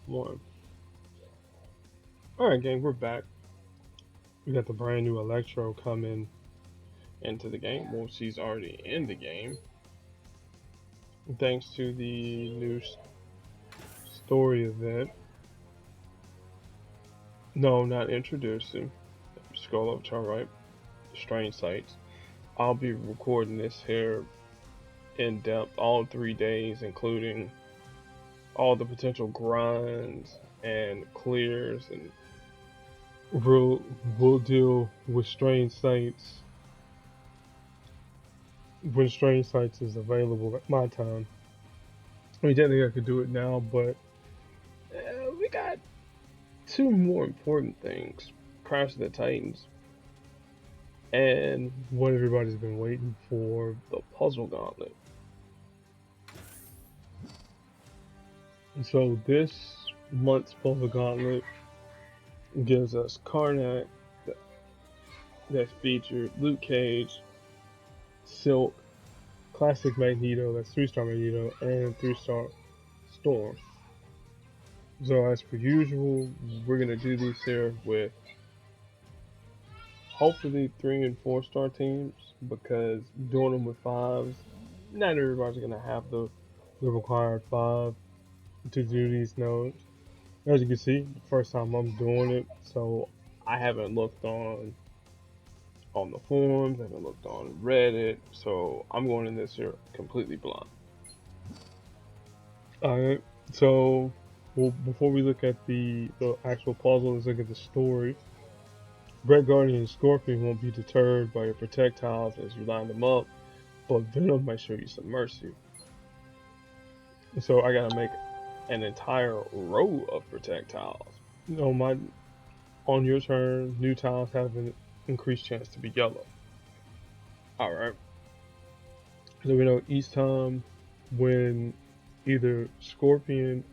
One. Alright, gang, we're back. We got the brand new Electro coming into the game. Well, she's already in the game. Thanks to the new story event. No, not introducing. Scroll up to our right. Strange sights. I'll be recording this here in depth all 3 days, including all the potential grinds and clears, and we'll deal with strange sights when strange sights is available at my time. I mean, technically I could do it now, but we got two more important things: Crash of the Titans and what everybody's been waiting for, the Puzzle Gauntlet. And so this month's Puzzle Gauntlet gives us Karnak, that's featured Luke Cage, Silk, Classic Magneto, that's 3-star Magneto, and 3-star Storm. So as per usual, we're gonna do these here with hopefully 3 and 4-star teams, because doing them with 5s, not everybody's gonna have the required 5 to do these nodes. As you can see, the first time I'm doing it, so I haven't looked on the forums, I haven't looked on Reddit, so I'm going in this here completely blind. Alright, so before we look at the actual puzzle, let's look at the story. Red Guardian and Scorpion won't be deterred by your projectiles as you line them up, but Venom might show you some mercy. So I gotta make an entire row of projectiles. On your turn, new tiles have an increased chance to be yellow. Alright. So we know each time when either Scorpion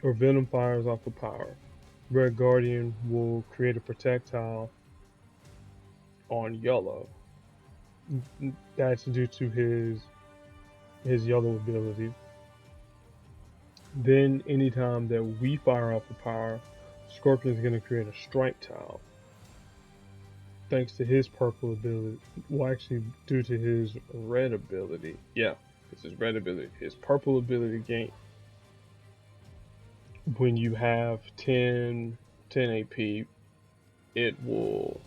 or Venom fires off a power, Red Guardian will create a projectile on yellow. That's due to his yellow ability. Then anytime that we fire off a power, Scorpion's going to create a strike tile. Thanks to his purple ability. Well, actually, due to his red ability. Yeah, it's his red ability. His purple ability gain. When you have 10 AP, it will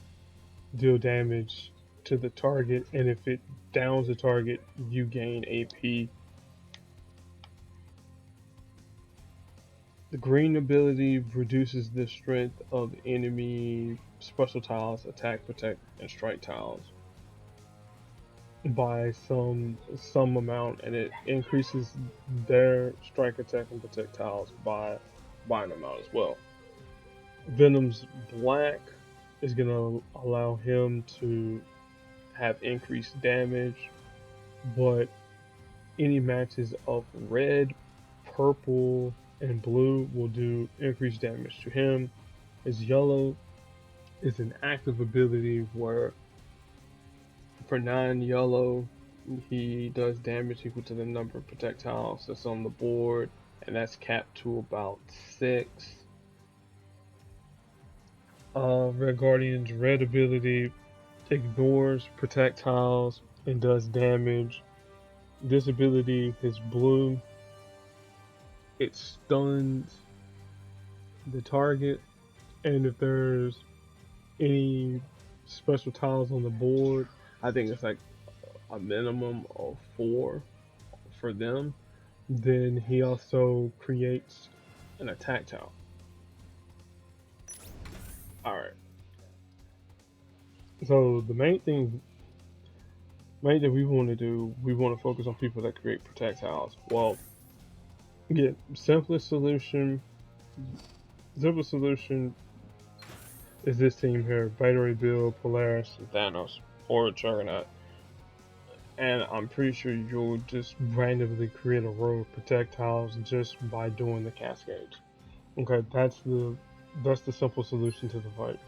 deal damage to the target, and if it downs the target, you gain AP. The green ability reduces the strength of enemy special tiles, attack, protect, and strike tiles by some amount, and it increases their strike, attack, and protect tiles by an amount as well. Venom's black is going to allow him to have increased damage, but any matches of red, purple, and blue will do increased damage to him. His yellow is an active ability where for 9 yellow he does damage equal to the number of projectiles that's on the board, and that's capped to about 6. Red Guardian's red ability ignores projectiles and does damage. This ability is blue. It stuns the target, and if there's any special tiles on the board, I think it's like a minimum of 4 for them, then he also creates an attack tile. Alright. So the main thing we want to do, we want to focus on people that create projectiles. Well, again, simplest solution is this team here: Battery Bill, Polaris, Thanos, or Juggernaut. And I'm pretty sure you'll just randomly create a row of projectiles just by doing the cascades. Okay, that's the simple solution to the fight.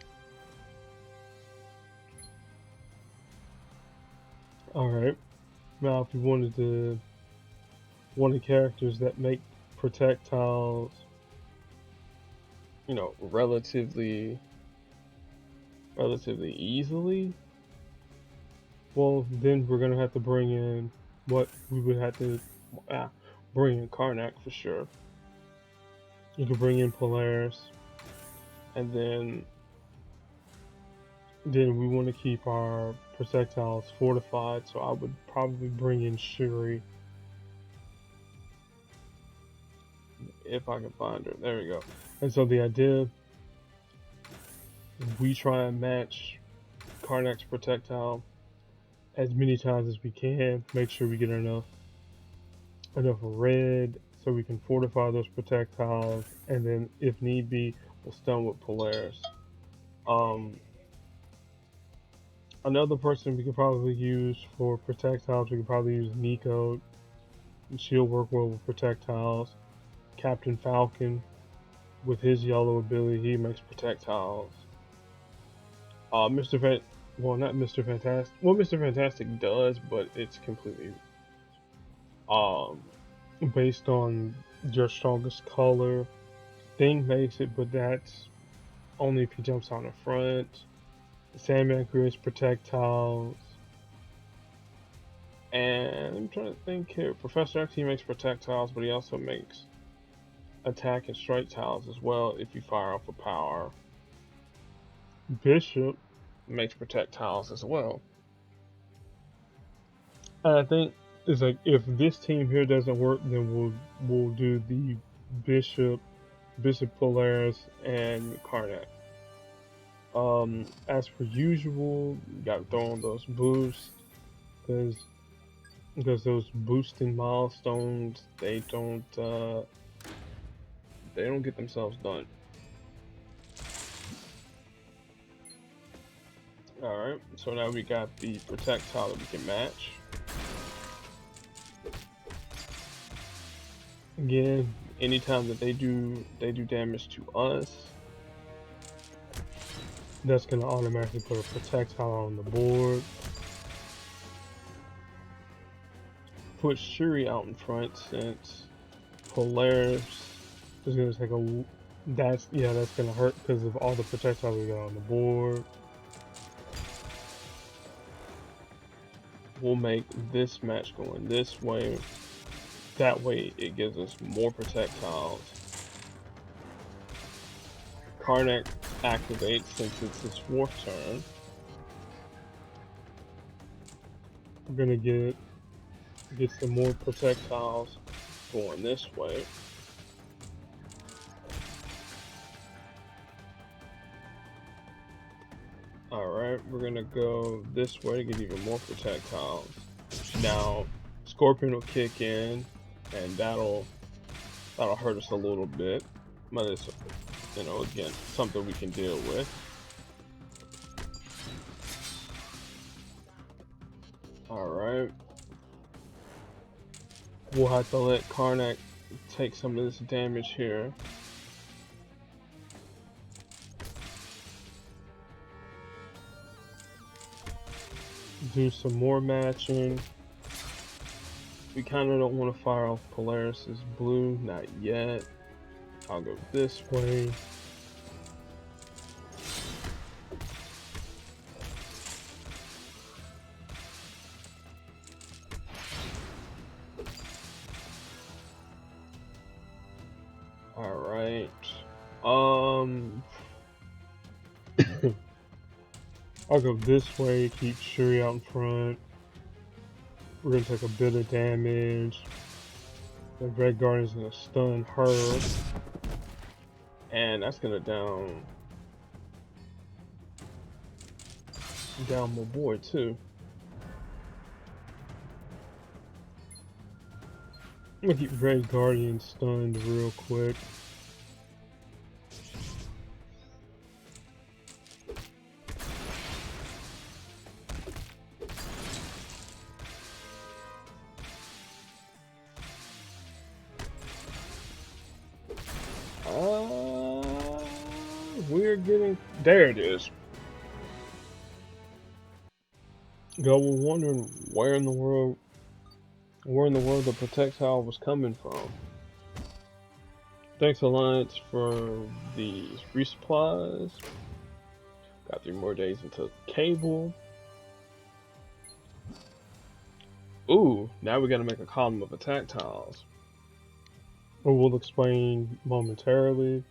Alright, now if you wanted to, one of the characters that make projectiles you know, relatively easily, well, then we're gonna have to bring in what we would have to bring in Karnak for sure. You could bring in Polaris, and then we want to keep our projectiles fortified. So I would probably bring in Shuri if I can find her. There we go. And so the idea, we try and match Karnak's projectile as many times as we can. Make sure we get enough red so we can fortify those projectiles, and then if need be, we'll stun with Polaris. Another person we could probably use for projectiles, we could probably use Nico. She'll work well with projectiles. Captain Falcon, with his yellow ability, he makes projectiles. Mr. Well, not Mr. Fantastic. Well, Mr. Fantastic does, but it's completely based on your strongest color. Thing makes it, but that's only if he jumps on the front. Sandman creates projectiles. And I'm trying to think here. Professor X, he makes projectiles, but he also makes attack and strike tiles as well if you fire off a power. Bishop makes projectiles as well. And I think it's like, if this team here doesn't work, then we'll do the Bishop Polaris and Karnak. As per usual, you gotta throw on those boosts, because those boosting milestones, they don't get themselves done. Alright, so now we got the projectile that we can match. Again, anytime that they do damage to us, that's gonna automatically put a projectile on the board. Put Shuri out in front, since Polaris is gonna take a. That's gonna hurt because of all the projectiles we got on the board. We'll make this match going this way. That way it gives us more projectiles. Karnak activates since it's his 4th turn. We're gonna get some more projectiles going this way. Alright, we're gonna go this way to get even more projectiles. Now, Scorpion will kick in, and that'll hurt us a little bit, but it's, you know, again, something we can deal with. Alright. We'll have to let Karnak take some of this damage here. Do some more matching. We kind of don't want to fire off Polaris's blue, not yet. I'll go this way. Alright. I'll go this way, keep Shuri out in front. We're gonna take a bit of damage. The Red Guardian's gonna stun her. And that's gonna down my boy too. I'm gonna keep Red Guardian stunned real quick. We're getting, there it is. Y'all were wondering where in the world the projectile was coming from. Thanks Alliance for these resupplies. Got 3 more days until cable. Ooh, now we gotta make a column of attack tiles. We'll explain momentarily.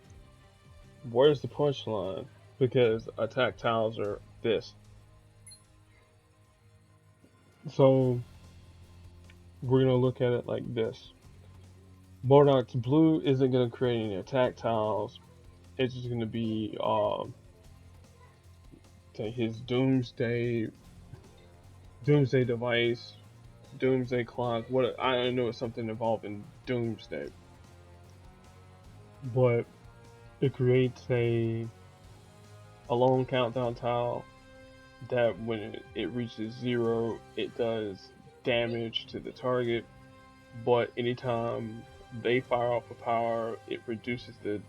Where's the punchline? Because attack tiles are this. So we're gonna look at it like this. Modok's blue isn't gonna create any attack tiles. It's just gonna be his Doomsday device, Doomsday clock. What I know it's something involving Doomsday, but it creates a long countdown tile that when it reaches 0, it does damage to the target. But anytime they fire off a power, it reduces the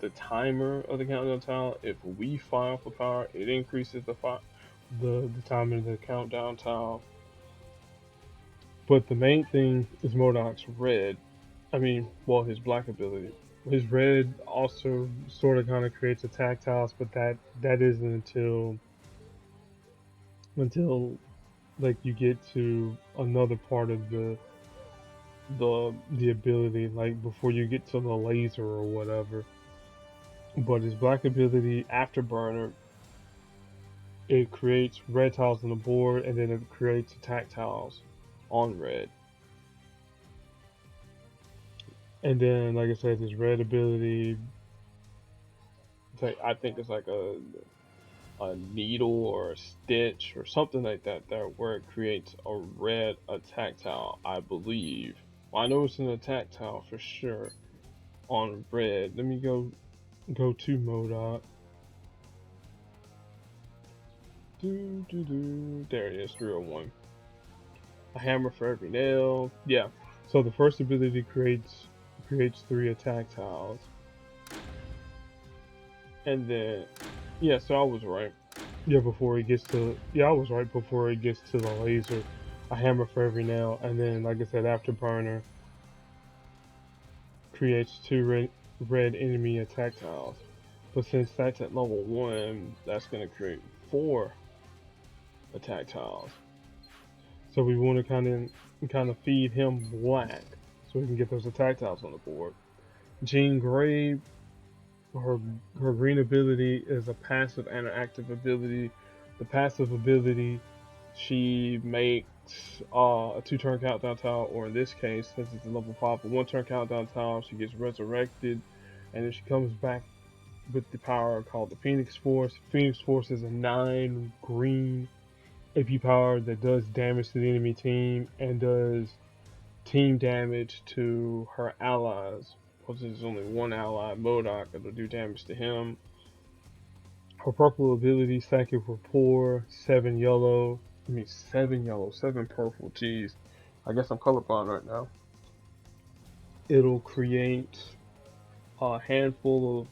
timer of the countdown tile. If we fire off a power, it increases the timer of the countdown tile. But the main thing is Modok's red. I mean, well, his black ability. His red also sort of kind of creates attack tiles, but that isn't until like you get to another part of the ability, like before you get to the laser or whatever. But his black ability, Afterburner, it creates red tiles on the board, and then it creates attack tiles on red. And then, like I said, his red ability, I think it's like a needle or a stitch or something like that, where it creates a red attack tile, I believe. Well, I know it's an attack tile for sure on red. Let me go to Modok. There it is, 301. A hammer for every nail. Yeah. So the first ability creates 3 attack tiles. And then, yeah, so I was right. Yeah, I was right before it gets to the laser. A hammer for every nail, and then, like I said, Afterburner creates 2 red enemy attack tiles. But since that's at level 1, that's going to create 4 attack tiles. So we want to kind of feed him black so we can get those attack tiles on the board. Jean Grey, her green ability is a passive and an active ability. The passive ability, she makes a 2-turn countdown tile, or in this case, since it's a level 5, a 1-turn countdown tile. She gets resurrected, and then she comes back with the power called the Phoenix Force. Phoenix Force is a 9 green AP power that does damage to the enemy team and does team damage to her allies. Because there's only one ally, Modok, that'll do damage to him. Her purple ability, Psychic Rapport, 7 yellow, 7 purple, jeez. I guess I'm colorblind right now. It'll create a handful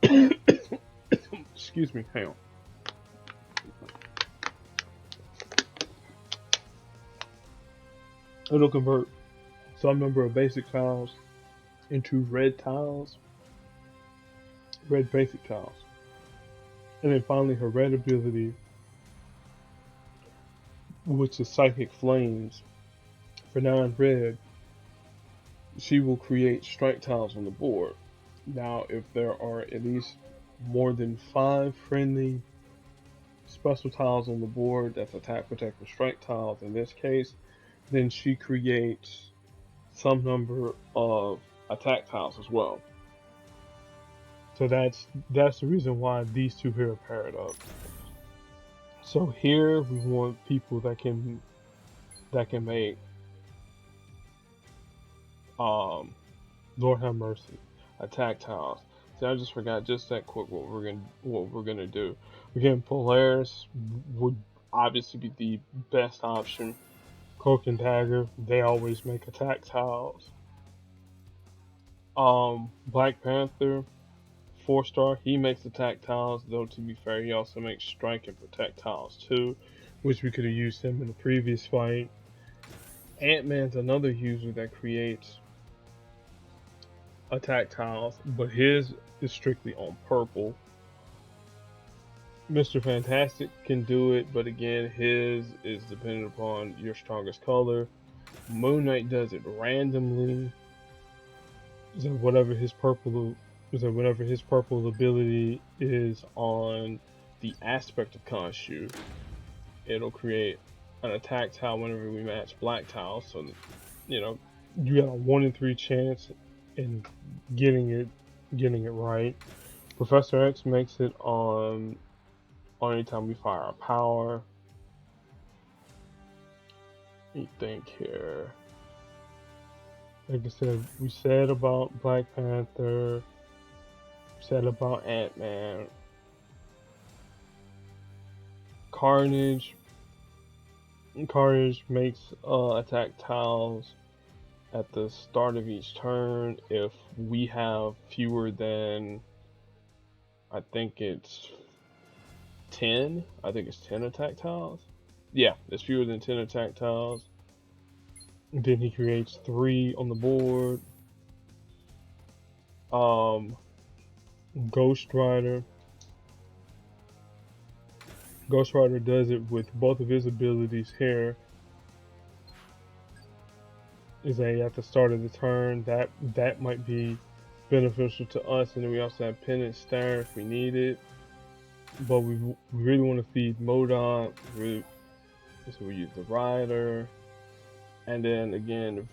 of excuse me, hang on. It'll convert some number of basic tiles into red tiles, red basic tiles. And then finally her red ability, which is Psychic Flames, for 9 red, she will create strike tiles on the board. Now, if there are at least more than 5 friendly special tiles on the board, that's attack, protect, and strike tiles in this case, then she creates some number of attack tiles as well. So that's the reason why these two here are paired up. So here we want people that can make Lord have mercy, attack tiles. See, I just forgot just that quick what we're gonna do. Again, Polaris would obviously be the best option. Cloak and Dagger, they always make attack tiles. Black Panther, 4-star, he makes attack tiles, though to be fair, he also makes strike and protect tiles too, which we could have used him in the previous fight. Ant-Man's another user that creates attack tiles, but his is strictly on purple. Mr. Fantastic can do it, but again, his is dependent upon your strongest color. Moon Knight does it randomly. So whatever his purple ability is on the aspect of Khonshu, it'll create an attack tile whenever we match black tiles. So you know, you got a 1 in 3 chance in getting it right. Professor X makes it on anytime we fire a power. Let me think here. Like I said, we said about Black Panther, we said about Ant-Man. Carnage makes attack tiles at the start of each turn if we have fewer than, I think it's 10. I think it's 10 attack tiles. Yeah, it's fewer than 10 attack tiles. Then he creates 3 on the board. Ghost Rider does it with both of his abilities here. Is a at the start of the turn, that might be beneficial to us, and then we also have Penance Stare if we need it. But we really want to feed Modok, so we use the Rider. And then again,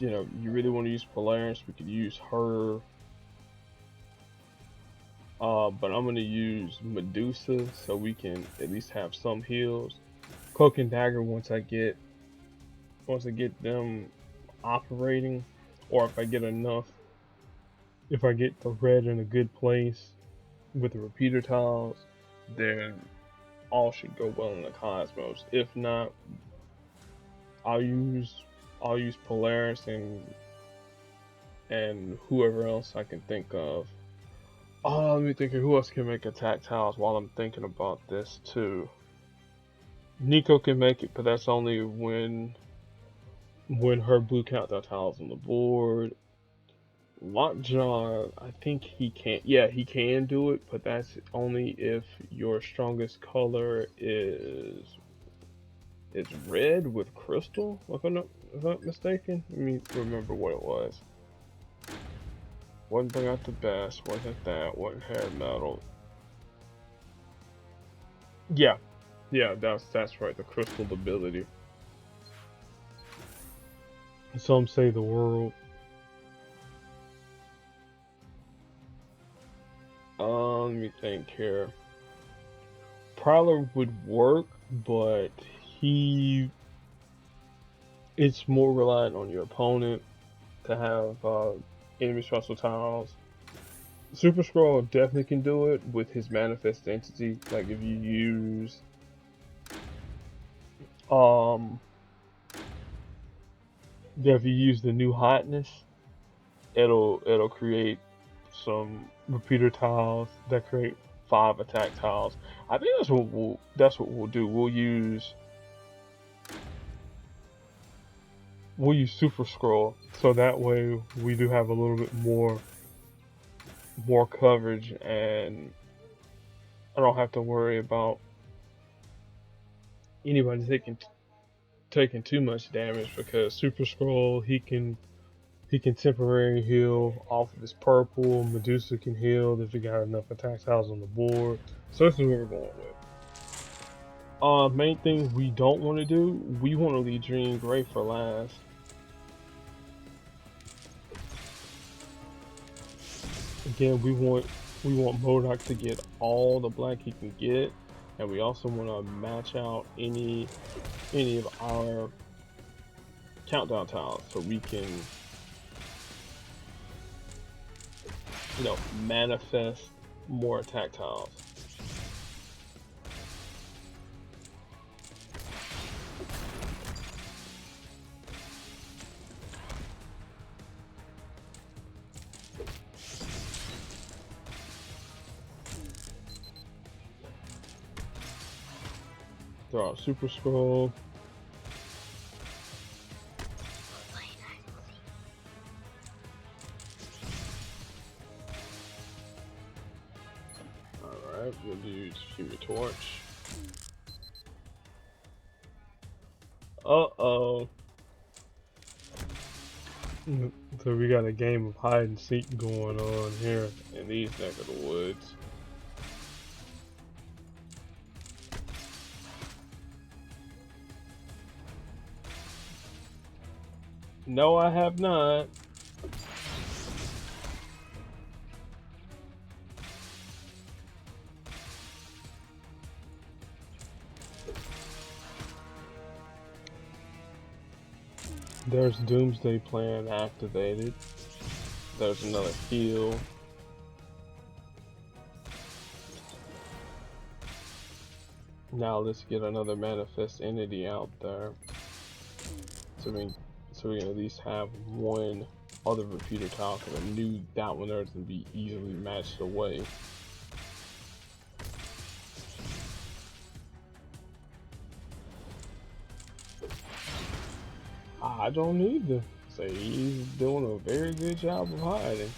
if you really want to use Polaris, we could use her. But I'm gonna use Medusa so we can at least have some heals. Cloak and Dagger once I get them operating, or if I get enough, if I get the red in a good place with the repeater tiles, then all should go well in the Cosmos. If not, I'll use Polaris and whoever else I can think of. Oh, let me think of who else can make attack tiles while I'm thinking about this too. Nico can make it, but that's only when her blue countdown tiles on the board. Lockjaw, I think he can. Yeah, he can do it, but that's only if your strongest color is red with crystal. If I'm not mistaken. Let me remember what it was. Wasn't Bring Out the Best. Wasn't that? Wasn't Hair Metal. Yeah, that's right. The crystal ability. Some say the world. Let me think here. Prowler would work, but it's more reliant on your opponent to have enemy special tiles. Super Scroll definitely can do it with his manifest entity. Like if you use the new hotness, it'll create some repeater tiles that create 5 attack tiles. I think that's what we'll do. We'll use Super Scroll, so that way we do have a little bit more coverage, and I don't have to worry about anybody taking too much damage, because Super Scroll, he can temporary heal off of his purple. Medusa can heal if you got enough attack tiles on the board. So this is what we're going with. Main thing we don't want to do, we want to leave Dream Gray for last. Again, we want Modok to get all the black he can get, and we also want to match out any of our countdown tiles so we can manifest more attack tiles. Draw a Super Scroll. Alright, we'll do Human Torch. Uh-oh. So we got a game of hide and seek going on here in these neck of the woods. No, I have not. There's Doomsday Plan activated. There's another heal. Now let's get another manifest entity out there. So we can at least have one other repeater tile, because I knew that one there to be easily matched away. I don't need to say he's doing a very good job of hiding.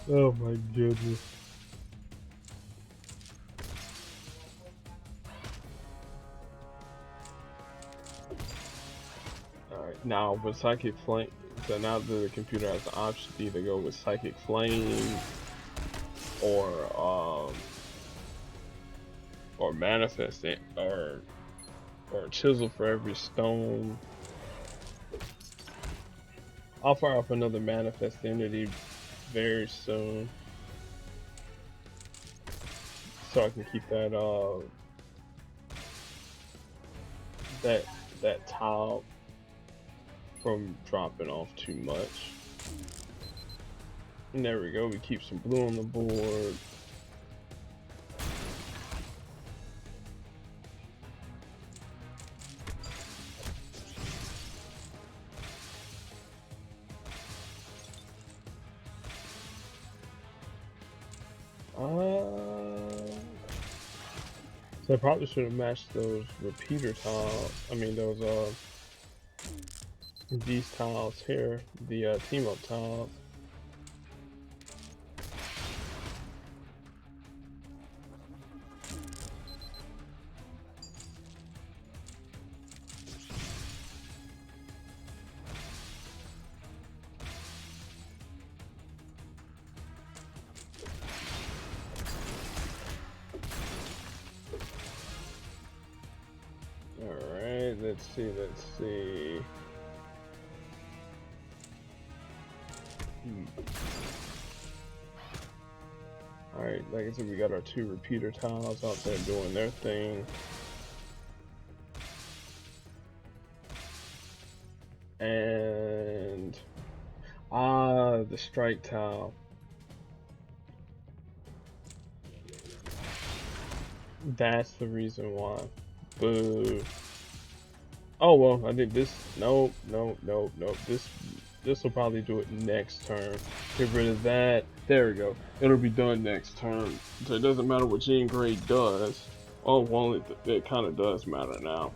Oh my goodness. Alright, now with Psychic Flame, so now the computer has the option to either go with Psychic Flame or Manifest it, or Chisel for every stone. I'll fire up another Manifest entity very soon, so I can keep that that tile from dropping off too much. And there we go, we keep some blue on the board. So I probably should have matched those repeater tiles. I mean those these tiles here, the team up tiles. Alright, let's see. Alright, like I said, we got our two repeater tiles out there doing their thing. And the strike tile. That's the reason why. Boo. Oh well, I think this. Nope. This will probably do it next turn. Get rid of that. There we go. It'll be done next turn. So it doesn't matter what Jean Grey does. Oh well, it kind of does matter now.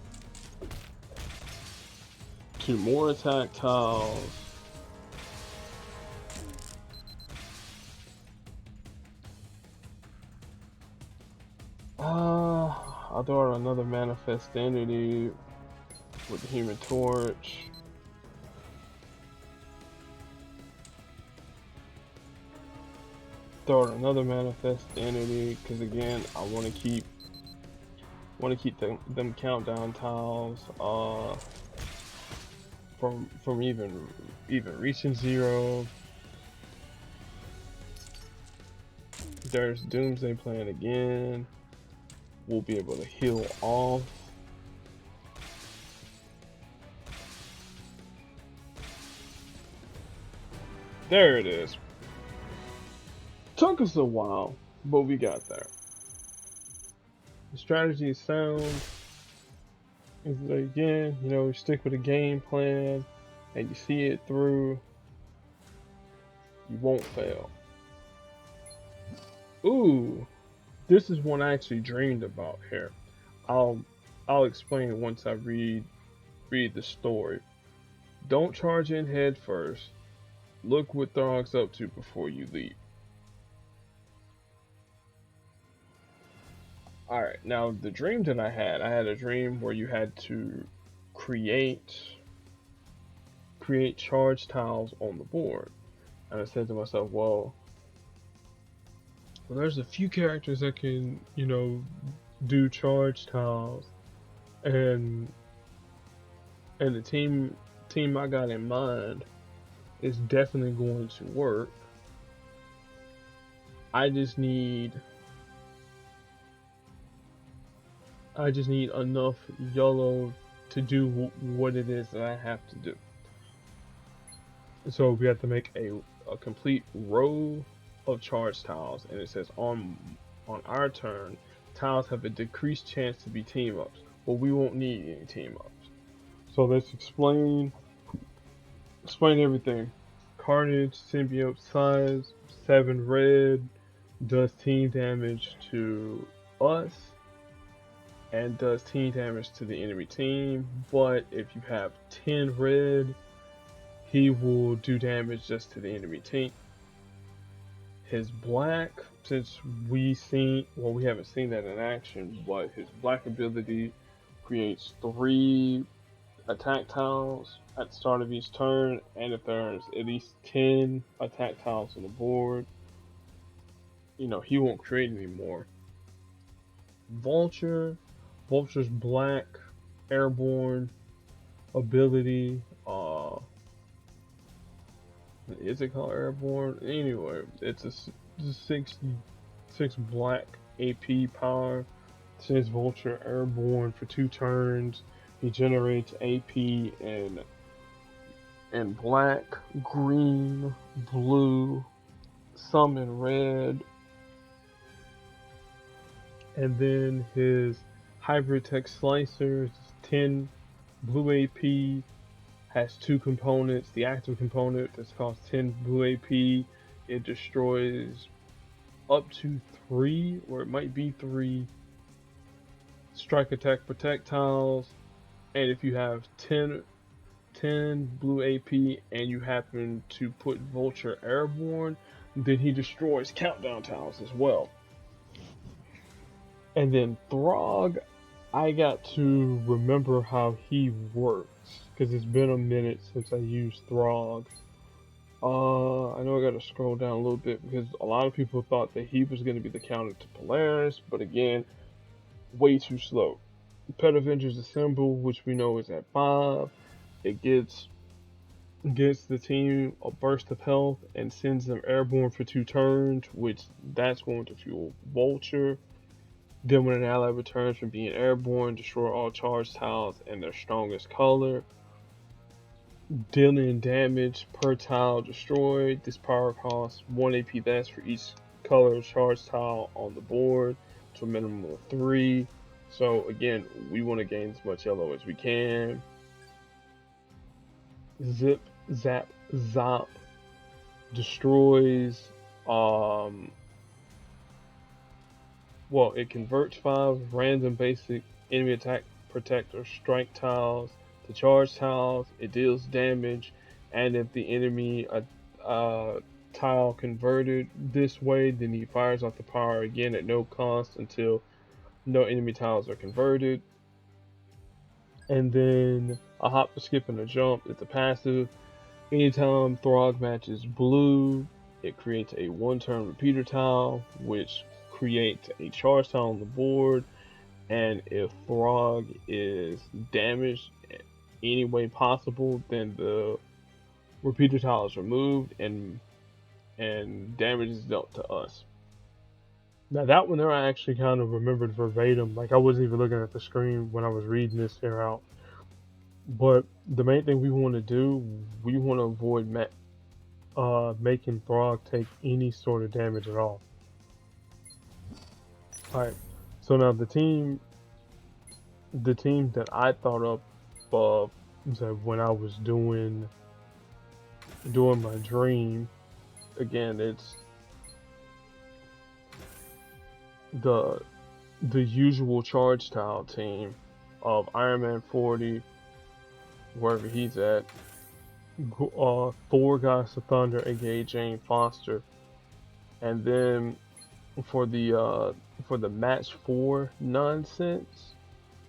Two more attack tiles. I'll throw out another manifest entity with the Human Torch. Throw out another manifest entity, because again, I want to keep them countdown tiles from even reaching 0. There's Doomsday Plan again. We'll be able to heal off. There it is. Took us a while, but we got there. The strategy is sound. Again, you know, stick with a game plan and you see it through, you won't fail. Ooh, this is one I actually dreamed about here. I'll I'll explain it once I read the story. Don't charge in head first. Look what Throg's up to before you leap. Alright, now the dream that I had a dream where you had to create charge tiles on the board. And I said to myself, well, there's a few characters that can, do charge tiles, and the team I got in mind is definitely going to work. I just need enough yellow to do what it is that I have to do. So we have to make a complete row of charge tiles, and it says on our turn, tiles have a decreased chance to be team ups. Well, we won't need any team ups. So let's explain everything. Carnage, symbiote size, 7 red, does team damage to us, and does team damage to the enemy team. But if you have 10 red, he will do damage just to the enemy team. His black, since we haven't seen that in action, but his black ability creates 3 attack tiles at the start of each turn, and if there's at least 10 attack tiles on the board, he won't create any more. Vulture's black airborne ability, is it called airborne? Anyway, it's a 6 black AP power. Since Vulture airborne for 2 turns, he generates AP in black, green, blue, some in red, and then his hybrid tech slicer is 10 blue AP, has 2 components. The active component that costs 10 blue AP, it destroys up to 3, or it might be 3 strike attack projectiles, and if you have 10 blue AP and you happen to put Vulture airborne, then he destroys countdown tiles as well. And then Throg, I got to remember how he works, because it's been a minute since I used Throg. I know I gotta scroll down a little bit, because a lot of people thought that he was going to be the counter to Polaris, but again, way too slow. Pet Avengers Assemble, which we know is at 5, it gets the team a burst of health and sends them airborne for 2 turns, which that's going to fuel Vulture. Then when an ally returns from being airborne, destroy all charge tiles in their strongest color. Dealing damage per tile destroyed. This power costs 1 AP less for each color charge tile on the board, to a minimum of 3. So again, we want to gain as much yellow as we can. Zip, zap, zop destroys, it converts 5 random basic enemy attack, protect, or strike tiles to charge tiles. It deals damage, and if the enemy tile converted this way, then he fires off the power again at no cost until no enemy tiles are converted. And then a hop, a skip, and a jump is a passive. Anytime Throg matches blue, it creates a 1-turn repeater tile, which creates a charge tile on the board. And if Throg is damaged any way possible, then the repeater tile is removed and damage is dealt to us. Now that one there I actually kind of remembered verbatim, like I wasn't even looking at the screen when I was reading this here out. But the main thing we want to do, we want to avoid making Throg take any sort of damage at all. Alright, so now the team that I thought up when I was doing my dream, again, it's the usual charge tile team. of Iron Man 40, wherever he's at. Thor, Goddess of Thunder, aka Jane Foster, and then for the match 4 nonsense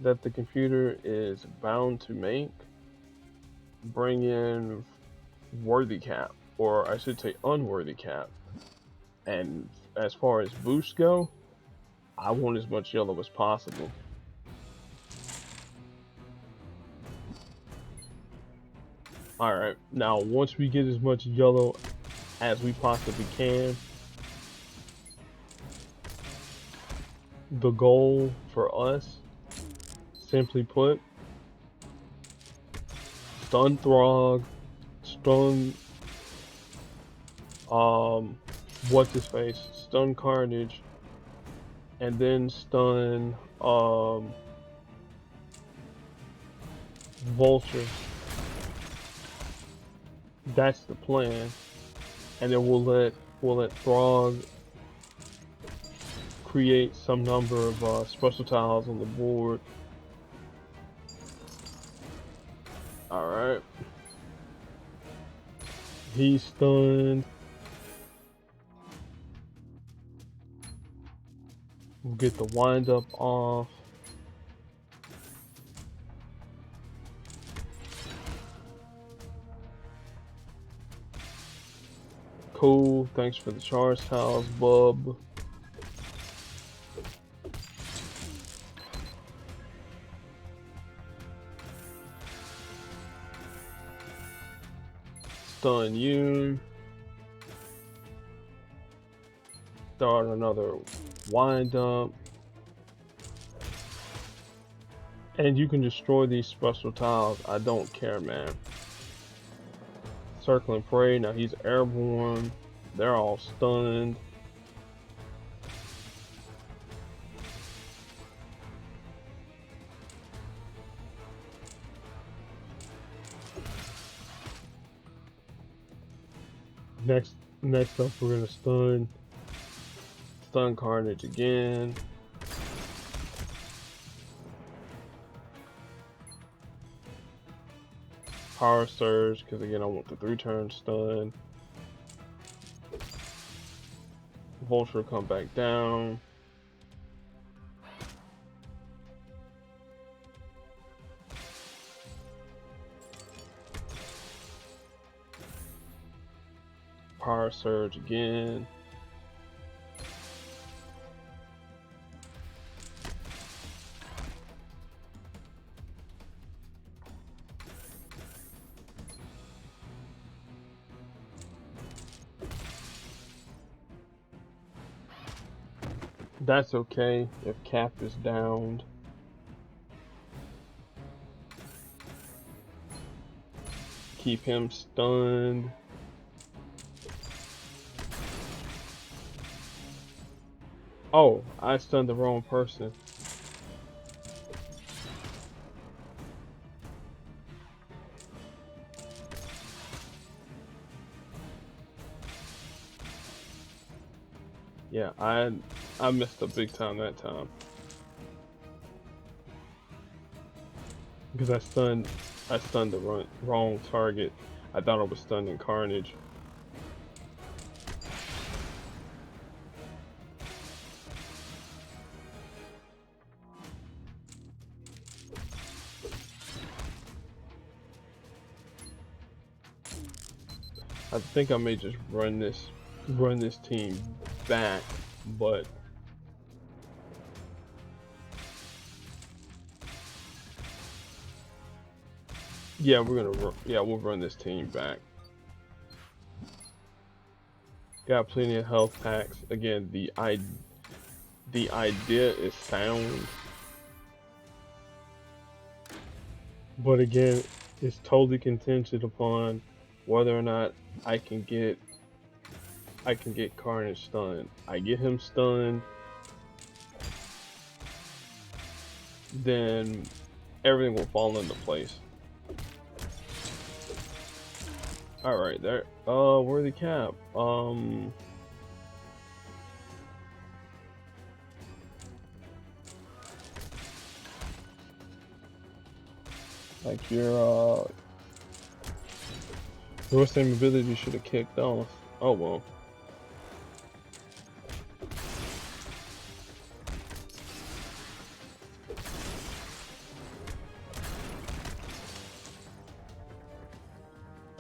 that the computer is bound to make, bring in Worthy Cap, or I should say Unworthy Cap. And as far as boosts go, I want as much yellow as possible. Alright, now once we get as much yellow as we possibly can, the goal for us, simply put, stun Throg, stun what's his face, stun Carnage, and then stun Vulture. That's the plan, and then we'll let Throg create some number of special tiles on the board. Alright. He's stunned. We'll get the wind up off. Cool, thanks for the charge tiles, bub. Stun you. Start another wind up. And you can destroy these special tiles. I don't care, man. Circling Prey, now he's airborne. They're all stunned. Next up, we're gonna stun Carnage again. Power Surge, because again I want the 3-turn stun. Vulture come back down. Power Surge again. That's okay if Cap is downed. Keep him stunned. Oh, I stunned the wrong person. Yeah, I messed up big time that time. Because I stunned the wrong target. I thought I was stunning Carnage. I think I may just run this team back, but yeah, we'll run this team back. Got plenty of health packs. Again, the idea is sound, but again, it's totally contingent upon whether or not I can get Carnage stunned. I get him stunned, then everything will fall into place. Alright, there. Worthy Cap. Like your same ability should have kicked off. Oh well.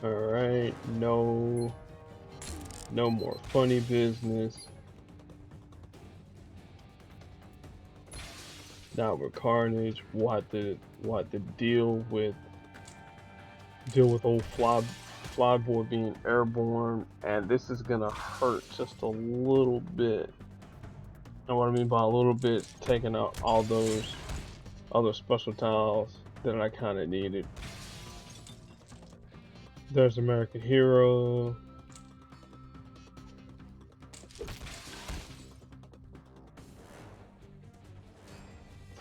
Alright, no more funny business. Now with Carnage, we'll have to deal with old Flyboy being airborne, and this is gonna hurt just a little bit. And what I mean by a little bit, taking out all those other special tiles that I kind of needed. There's American Hero.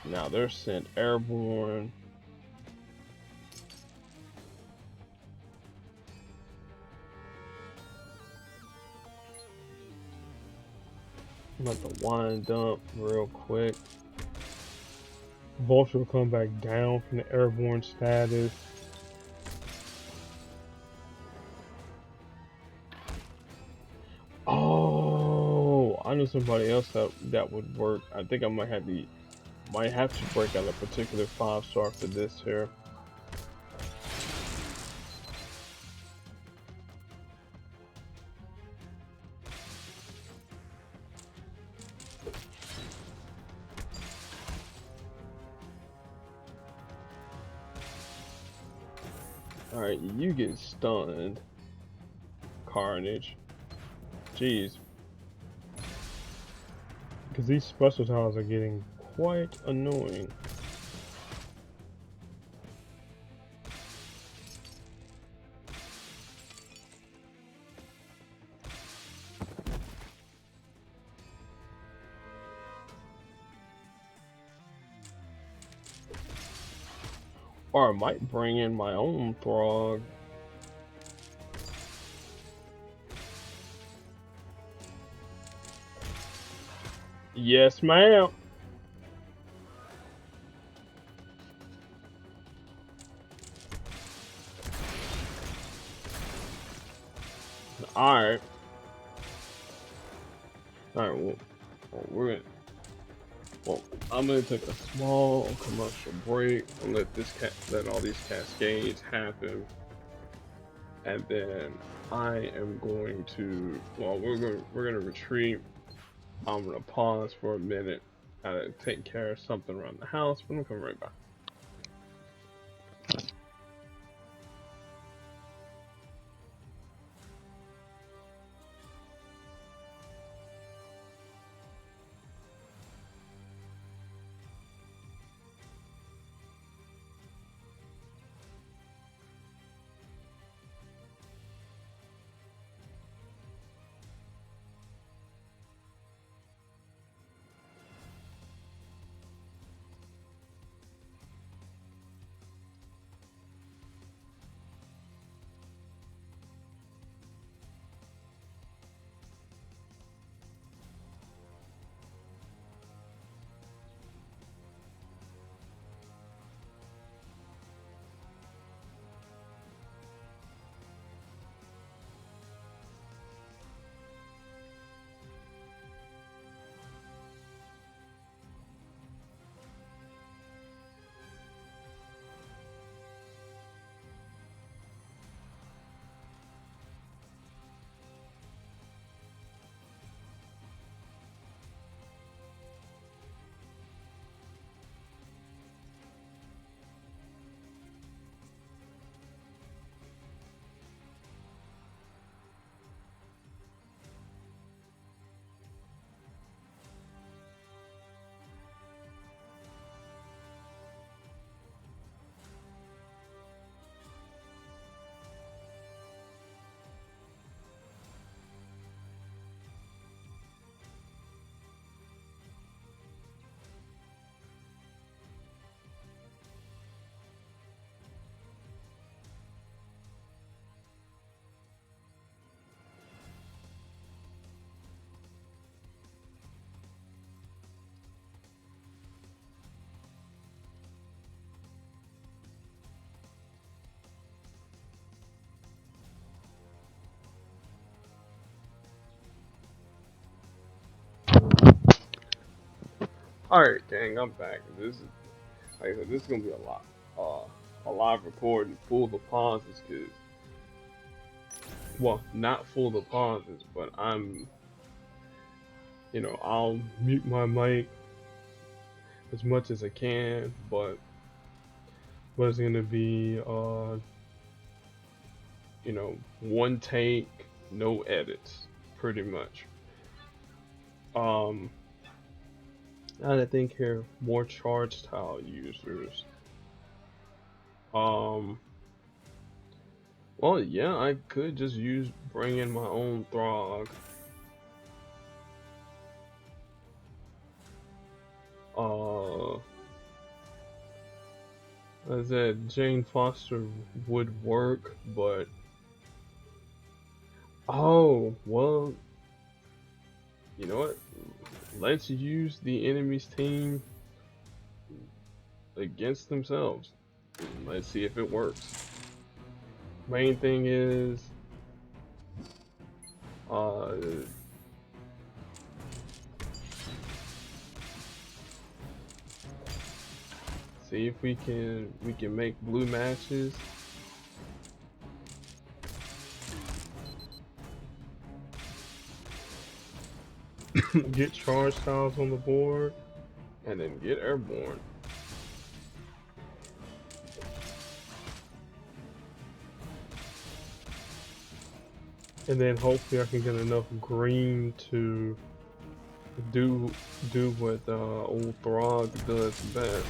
Now they're sent airborne. I'm about to wind up real quick. Vulture will come back down from the airborne status. Oh, I know somebody else that would work. I think I might have to break out a particular 5-star for this here. Alright, you get stunned. Carnage. Jeez. Because these special tiles are getting quite annoying. Or I might bring in my own Throg. Yes, ma'am. Alright. Alright, I'm gonna take a small commercial break and let all these cascades happen. And then I am going to, we're gonna retreat. I'm gonna pause for a minute. Gotta take care of something around the house, but I'm coming right back. Alright, gang, I'm back. This is, like I said, this is gonna be a live recording full of pauses, cause, well, not full of pauses, but I'll mute my mic as much as I can, but it's gonna be, one take, no edits, pretty much. And I think here, more charge tile users. Well, yeah, I could just bring in my own Throg. I said Jane Foster would work, but oh, well, you know what? Let's use the enemy's team against themselves. Let's see if it works. Main thing is, see if we can make blue matches. Get charge tiles on the board, and then get airborne. And then hopefully I can get enough green to do what old Throg does best.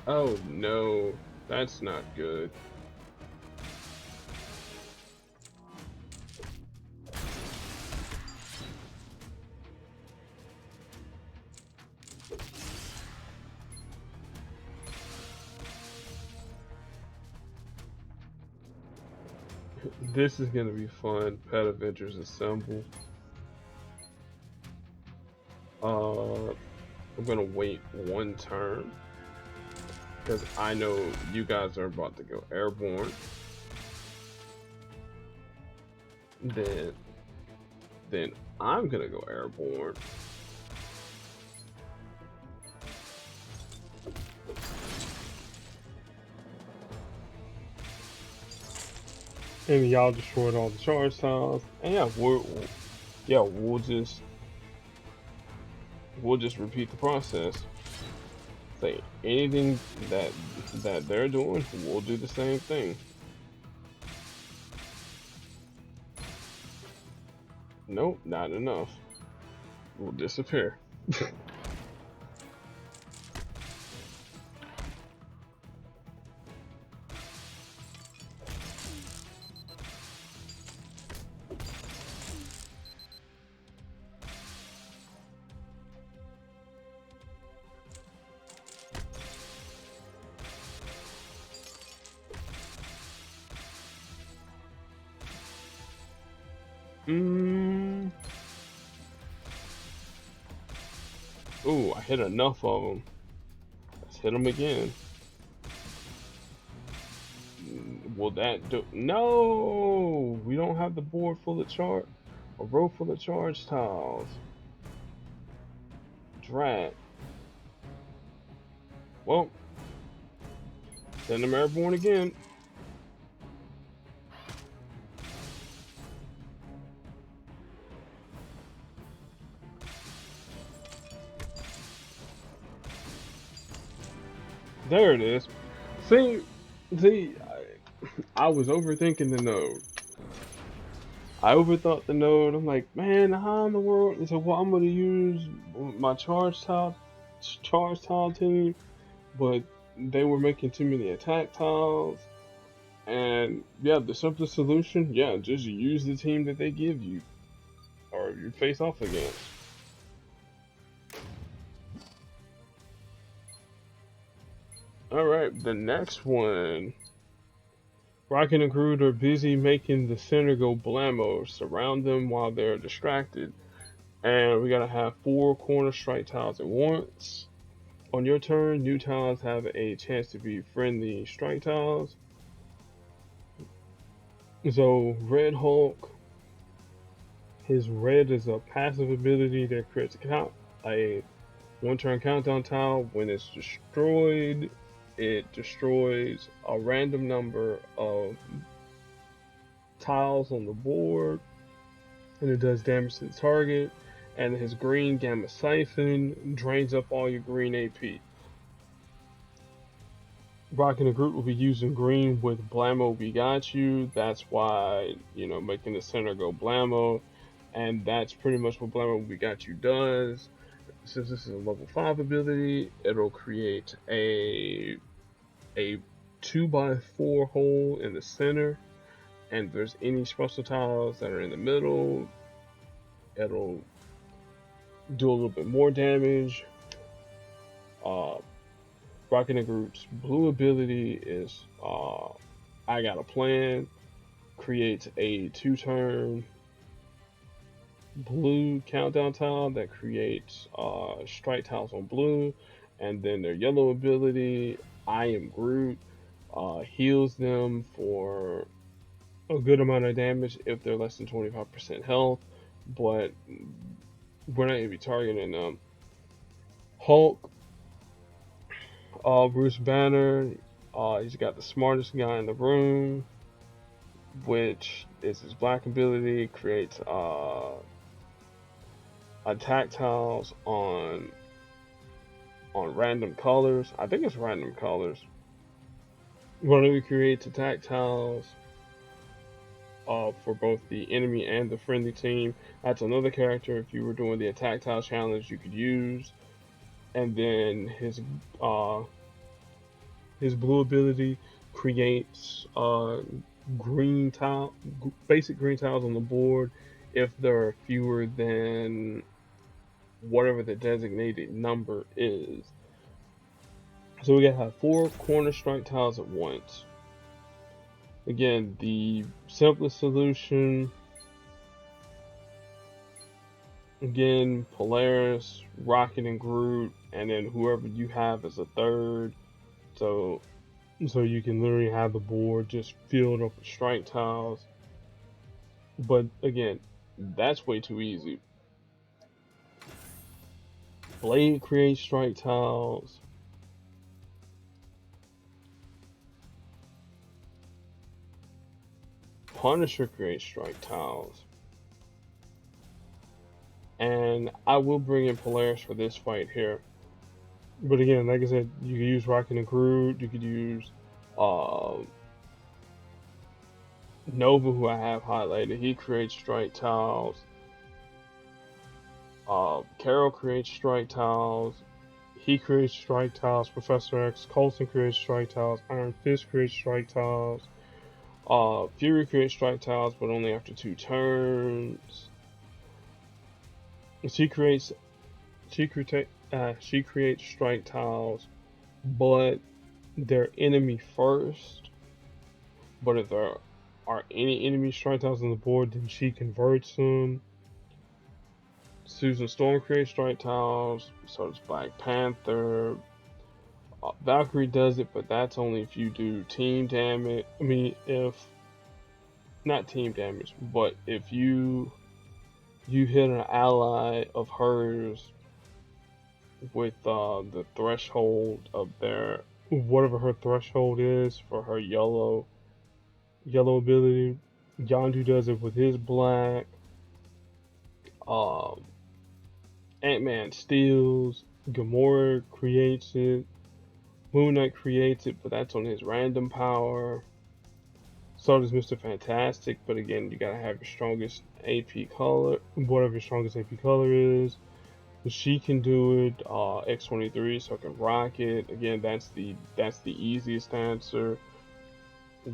Oh no, that's not good. This is gonna be fun. Pet Avengers Assemble. I'm gonna wait one turn because I know you guys are about to go airborne. Then I'm gonna go airborne. And y'all destroyed all the charge tiles. And yeah, we'll just repeat the process. Say anything that they're doing, we'll do the same thing. Nope, not enough. We'll disappear. Ooh, I hit enough of them. Let's hit them again. Will that do? No! We don't have the board full of a row full of charge tiles. Drat. Well, send them airborne again. There it is. See, I was overthinking the node. I overthought the node. I'm like, man, how in the world? And so, well, I'm gonna use my charge tile team, but they were making too many attack tiles. And yeah, the simplest solution, yeah, just use the team that they give you, or you face off against. Alright, the next one. Rocket and Groot are busy making the center go blammo. Surround them while they're distracted. And we gotta have 4 corner strike tiles at once. On your turn, new tiles have a chance to be friendly strike tiles. So, Red Hulk His red is a passive ability that creates a one-turn countdown tile. When it's destroyed, it destroys a random number of tiles on the board, and it does damage to the target. And his green Gamma Siphon drains up all your green AP. Rocking the group will be using green with Blammo We Got You. That's why, making the center go Blammo. And that's pretty much what Blammo We Got You does. Since this is a level 5 ability, it'll create a 2x4 hole in the center. And if there's any special tiles that are in the middle, it'll do a little bit more damage. Rocking the group's blue ability is I Got a Plan. Creates a 2-turn blue countdown tile that creates strike tiles on blue. And then their yellow ability, I Am Groot, heals them for a good amount of damage if they're less than 25% health. But we're not going to be targeting them. Hulk, Bruce Banner, he's got the smartest guy in the room, which is his black ability, creates attack tiles on random colors. I think it's random colors. Whenever he creates attack tiles for both the enemy and the friendly team. That's another character, if you were doing the attack tile challenge, you could use. And then his blue ability creates basic green tiles on the board if there are fewer than whatever the designated number is. So we gotta have 4 corner strike tiles at once. Again, the simplest solution, again, Polaris, Rocket, and Groot, and then whoever you have as a third. So you can literally have the board just filled up with strike tiles. But again, that's way too easy. Blade creates strike tiles. Punisher creates strike tiles. And I will bring in Polaris for this fight here. But again, like I said, you could use Rocket and Groot. You could use Nova, who I have highlighted. He creates strike tiles. Carol creates strike tiles. He creates strike tiles. Professor X, Coulson creates strike tiles. Iron Fist creates strike tiles. Fury creates strike tiles, but only after 2 turns. She creates strike tiles, but they're enemy first. But if there are any enemy strike tiles on the board, then she converts them. Susan Storm creates strike tiles, so does Black Panther. Valkyrie does it, but that's only if you do team damage. Not team damage, but if you hit an ally of hers with the threshold of their, whatever her threshold is for her yellow ability. Yondu does it with his black. Ant-Man steals. Gamora creates it. Moon Knight creates it, but that's on his random power. So does Mr. Fantastic, but again, you gotta have your strongest AP color, whatever your strongest AP color is. She can do it. X-23, so I can rock it. Again, that's the easiest answer.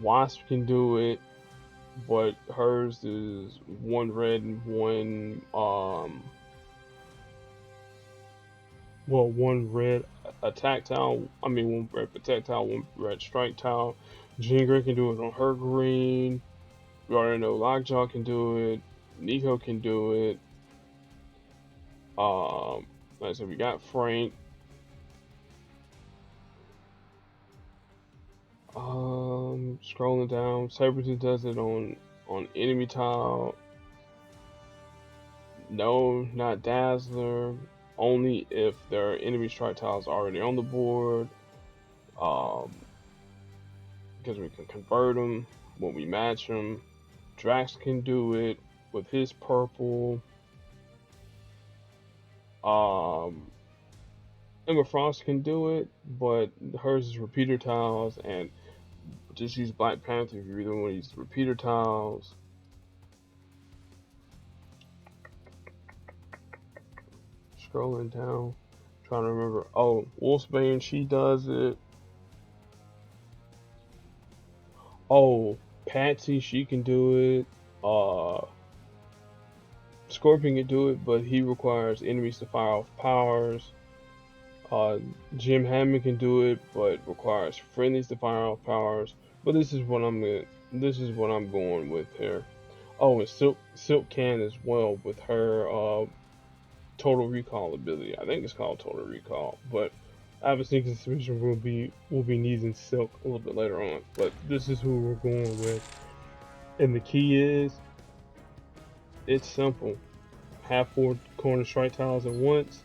Wasp can do it, but hers is 1 red and 1 1 red attack tile. 1 red protect tile, 1 red strike tile. Jean Grey can do it on her green. We already know Lockjaw can do it. Nico can do it. Like I said, we got Frank. Scrolling down, Sabretooth does it on enemy tile. No, not Dazzler. Only if there are enemy strike tiles already on the board. Um, because we can convert them when we match them. Drax can do it with his purple. Um, Emma Frost can do it, but hers is repeater tiles, and just use Black Panther if you really want to use repeater tiles. Scrolling down, trying to remember. Oh, Wolfsbane, she does it. Oh, Patsy, she can do it. Scorpion can do it, but he requires enemies to fire off powers. Uh, Jim Hammond can do it, but requires friendlies to fire off powers. But this is what I'm going with here. Oh, and Silk can as well with her Total Recall ability. I think it's called Total Recall, but I have a sneaking suspicion we'll be needing Silk a little bit later on. But this is who we're going with, and the key is it's simple. Have 4 corner strike tiles at once.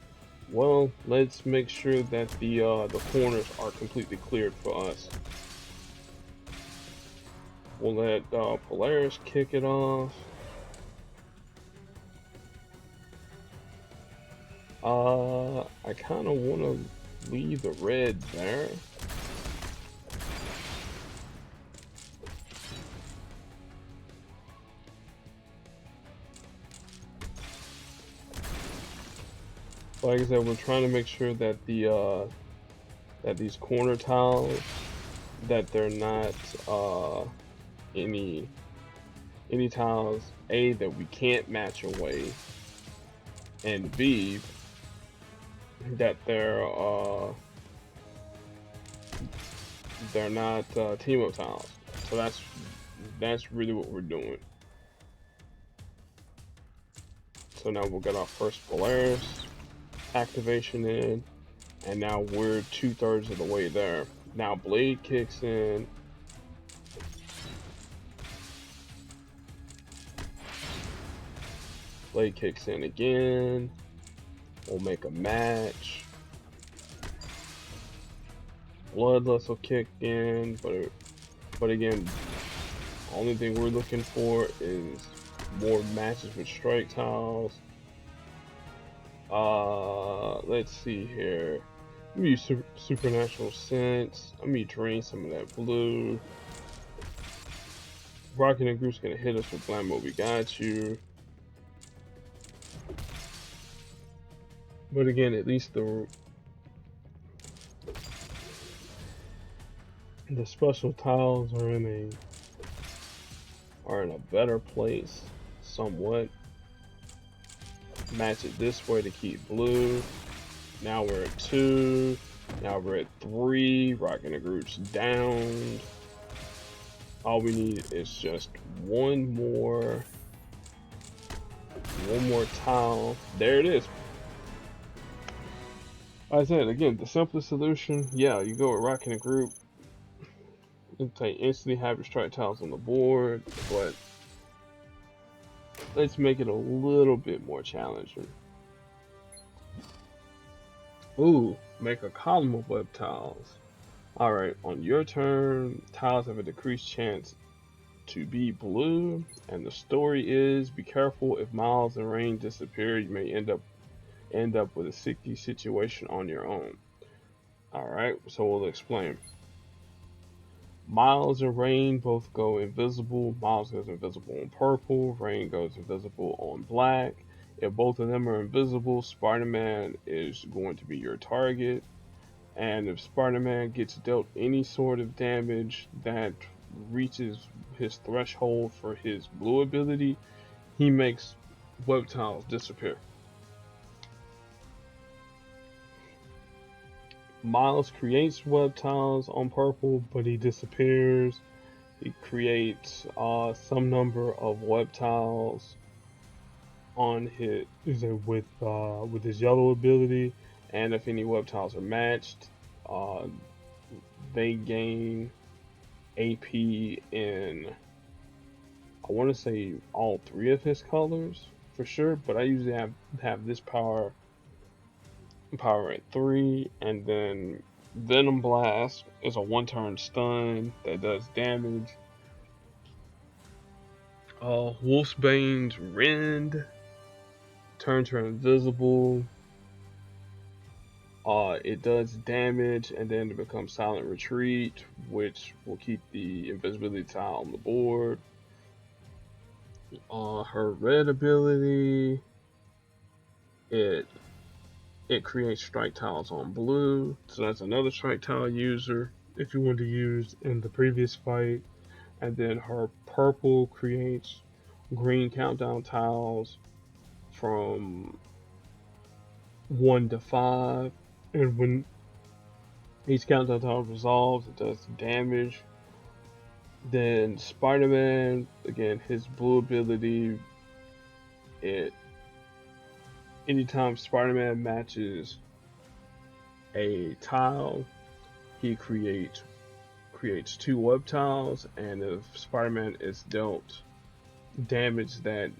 Well, let's make sure that the corners are completely cleared for us. We'll let Polaris kick it off. I kind of want to leave the red there. Like I said, we're trying to make sure that that these corner tiles that they're not any tiles that we can't match away, and B that they're not team up tiles. So that's really what we're doing. So now we'll get our first Polaris activation in, and now we're 2/3 of the way there. Now Blade kicks in. Blade kicks in again. We'll make a match. Bloodlust will kick in, but again, only thing we're looking for is more matches with strike tiles. Let's see here. I'm gonna use Supernatural Sense. I'm gonna drain some of that blue. Rocket and Group's gonna hit us with Blammo, we got you. But again, at least the special tiles are in a better place, somewhat. Match it this way to keep blue. Now we're at 2. Now we're at 3. Rocking the Group's down. All we need is just one more tile. There it is. Like I said, again, the simplest solution, yeah, you go with Rocking the Group. Instantly have your strike tiles on the board, but let's make it a little bit more challenging. Ooh, make a column of web tiles. Alright, on your turn, tiles have a decreased chance to be blue, and the story is be careful if Miles and Rain disappear, you may end up with a sticky situation on your own. Alright, so we'll explain. Miles and Rain both go invisible. Miles goes invisible on purple, Rain goes invisible on black. If both of them are invisible, Spider-Man is going to be your target. And if Spider-Man gets dealt any sort of damage that reaches his threshold for his blue ability, he makes web tiles disappear. Miles creates web tiles on purple, but he disappears. He creates some number of web tiles on his with his yellow ability, and if any web tiles are matched, they gain AP in I want to say all 3 of his colors for sure, but I usually have this power at 3, and then Venom Blast is a 1-turn stun that does damage. Wolfsbane's Rend turns her invisible. It does damage, and then it becomes Silent Retreat, which will keep the invisibility tile on the board. Her red ability, it creates strike tiles on blue, so that's another strike tile user if you want to use in the previous fight. And then her purple creates green countdown tiles from 1 to 5, and when each countdown tile resolves, it does damage. Then Spider-Man, again, his blue ability, anytime Spider-Man matches a tile, he creates 2 web tiles, and if Spider-Man is dealt damage that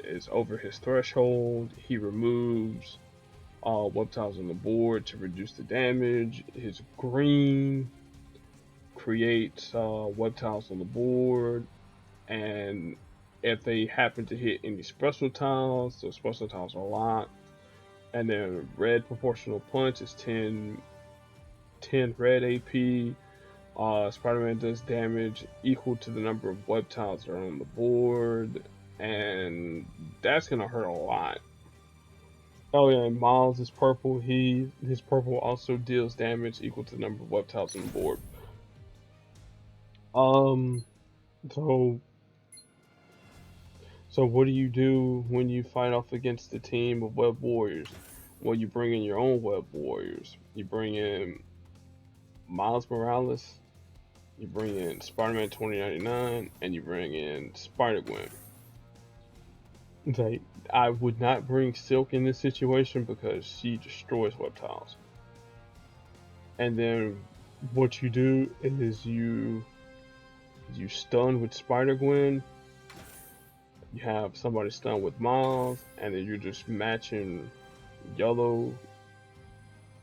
is over his threshold, he removes all web tiles on the board to reduce the damage. His green creates web tiles on the board, and if they happen to hit any special tiles, those special tiles are locked. And then red proportional punch is 10 red AP. Spider-Man does damage equal to the number of web tiles that are on the board, and that's gonna hurt a lot. Oh yeah, and Miles is purple. His purple also deals damage equal to the number of web tiles on the board. So what do you do when you fight off against a team of web warriors? Well, you bring in your own web warriors. You bring in Miles Morales, you bring in Spider-Man 2099, and you bring in Spider-Gwen. Okay, I would not bring Silk in this situation because she destroys web tiles. And then what you do is you stun with Spider-Gwen, you have somebody stun with Miles, and then you're just matching yellow,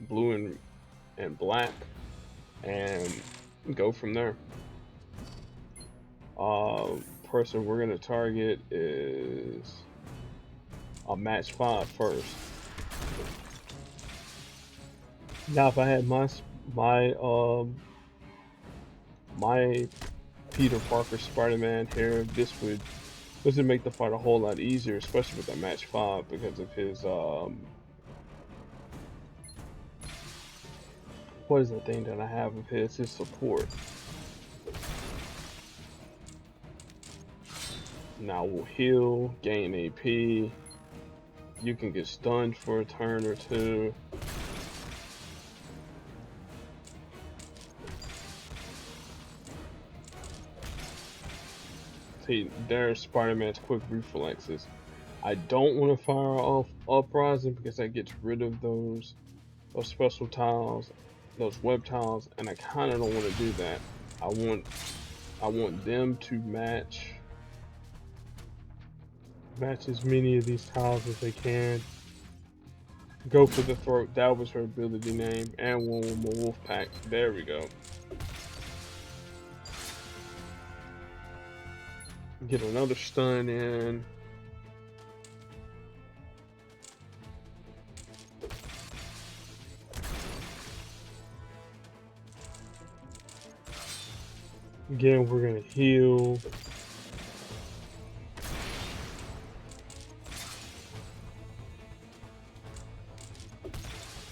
blue, and black, and go from there. Person we're gonna target is a match 5 first. Now, if I had my Peter Parker Spider-Man here, this would make the fight a whole lot easier, especially with that match 5, because of his what is the thing that I have of his support. Now we'll heal, gain AP. You can get stunned for a turn or 2. See, there's Spider-Man's quick reflexes. I don't want to fire off Uprising because that gets rid of those special tiles, those web tiles, and I kind of don't want to do that. I want them to match as many of these tiles as they can. Go for the throat. That was her ability name, and one with my wolf pack. There we go. Get another stun in. Again, we're gonna heal.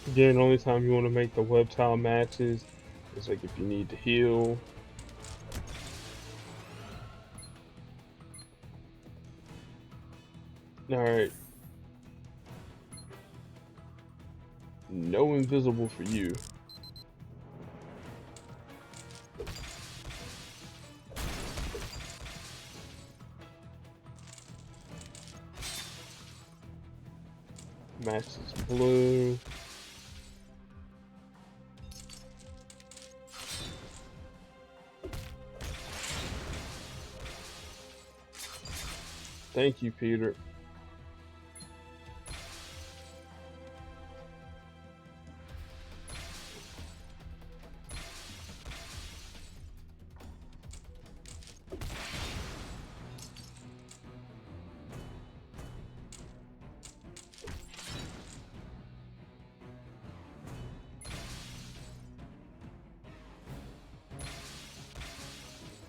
Again, the only time you want to make the web tile matches is like if you need to heal. Alright. No invisible for you. Matches blue. Thank you, Peter.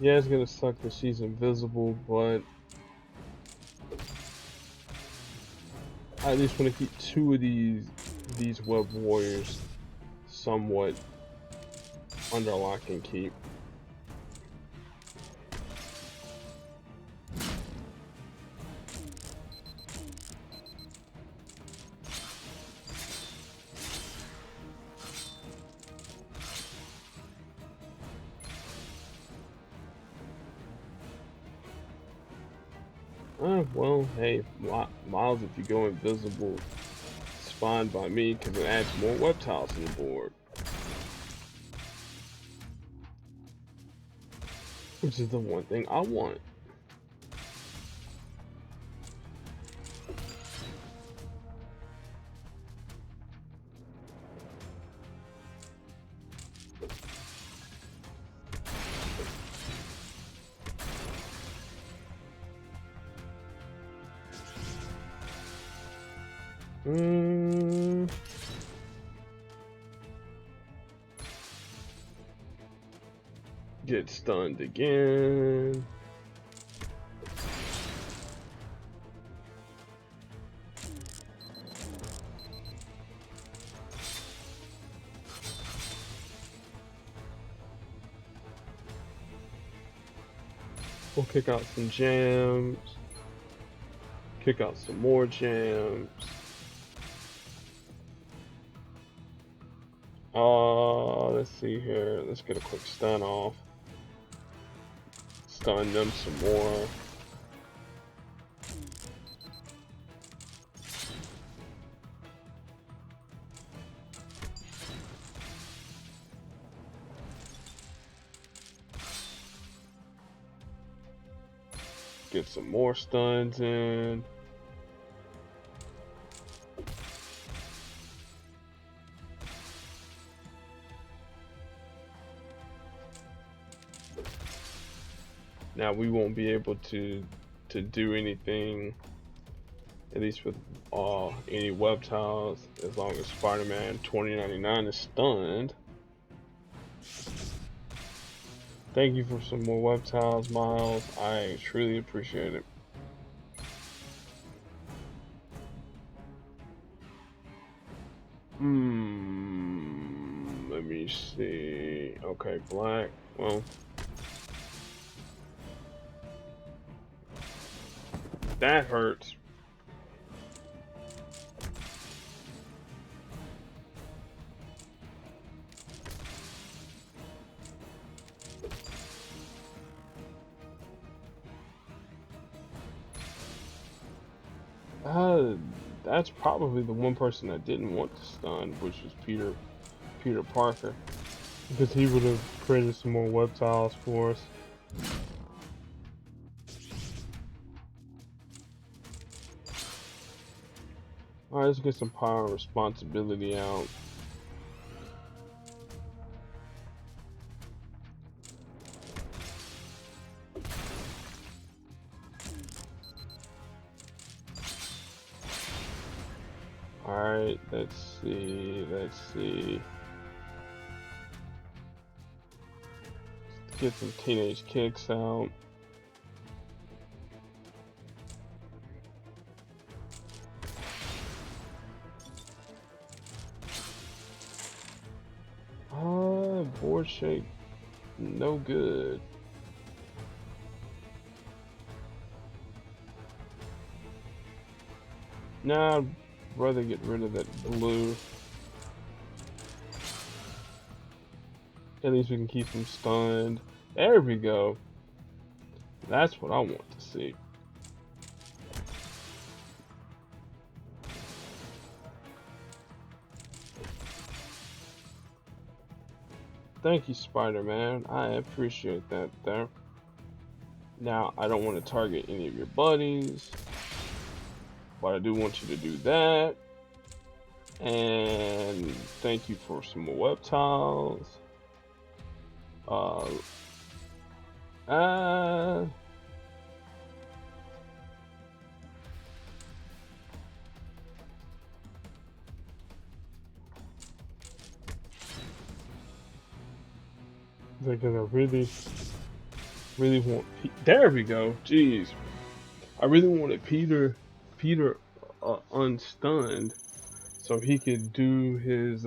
Yeah, it's gonna suck that she's invisible, but I at least want to keep two of these web warriors somewhat under lock and keep. Well, hey, Miles, if you go invisible, it's fine by me because it adds more web tiles to the board. Which is the one thing I want. Get stunned again. We'll kick out some jams. Kick out some more jams. Let's see here. Let's get a quick stun off. Stun them some more. Get some more stuns in. Now we won't be able to do anything, at least with any web tiles, as long as Spider-Man 2099 is stunned. Thank you for some more web tiles, Miles. I truly appreciate it. Let me see. Okay, black. Well, that hurts. That's probably the one person I didn't want to stun, which was Peter Parker, because he would have created some more web tiles for us. Alright, let's get some power and responsibility out. Alright, let's see. Let's get some teenage kicks out. Board shape, no good. Nah, I'd rather get rid of that blue. At least we can keep him stunned. There we go. That's what I want to see. Thank you, Spider-Man. I appreciate that there. Now, I don't want to target any of your buddies, but I do want you to do that. And thank you for some more web tiles. They're gonna really Really want there we go. Jeez, I really wanted Peter unstunned so he could do his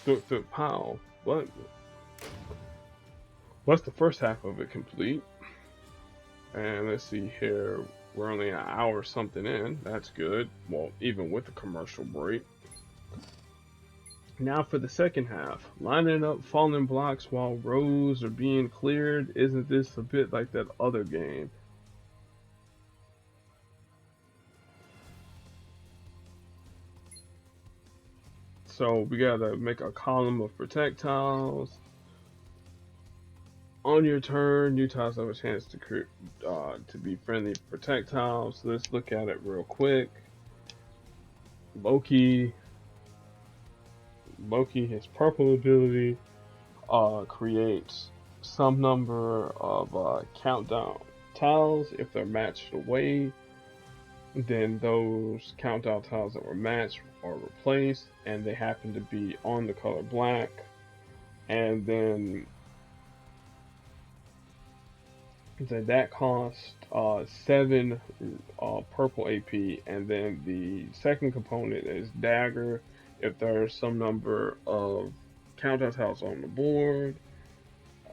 throat pile. But that's the first half of it complete. And let's see here. We're only an hour something in. That's good. Well, even with the commercial break. Now for the second half. Lining up fallen blocks while rows are being cleared. Isn't this a bit like that other game? So we gotta make a column of projectiles. On your turn, new tiles have a chance to be friendly projectiles. So let's look at it real quick. Loki, his purple ability, creates some number of countdown tiles. If they're matched away, then those countdown tiles that were matched are replaced, and they happen to be on the color black. And then that costs 7 purple AP, and then the second component is dagger. If there's some number of countdown tiles on the board,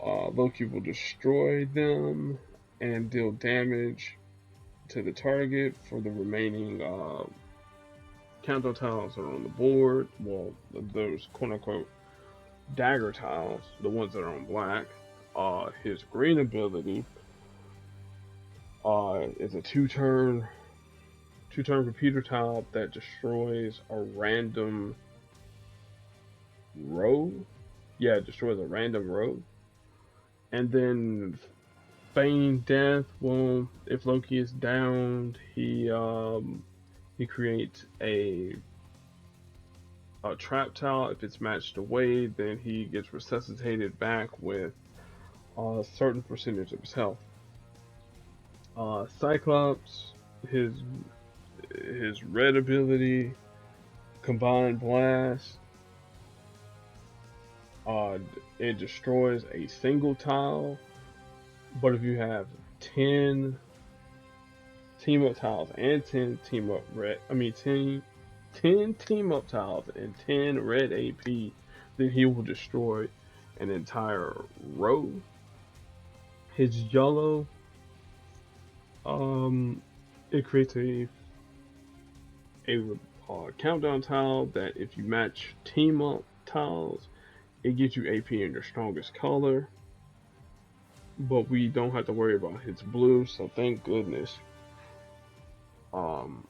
Loki will destroy them and deal damage to the target for the remaining countdown tiles that are on the board. Well, those quote unquote dagger tiles, the ones that are on black. His green ability is a two-turn repeater tile that destroys a random row. Yeah, it destroys a random row. And then feign death. Well, if Loki is downed, he creates a trap tile. If it's matched away, then he gets resuscitated back with a certain percentage of his health. Cyclops, his red ability, combined blast. It destroys a single tile, but if you have 10 team up tiles and 10 team up 10 team up tiles and 10 red AP, then he will destroy an entire row. His yellow, it creates a countdown tile that if you match team up tiles, it gives you AP in your strongest color. But we don't have to worry about his blue, so thank goodness. And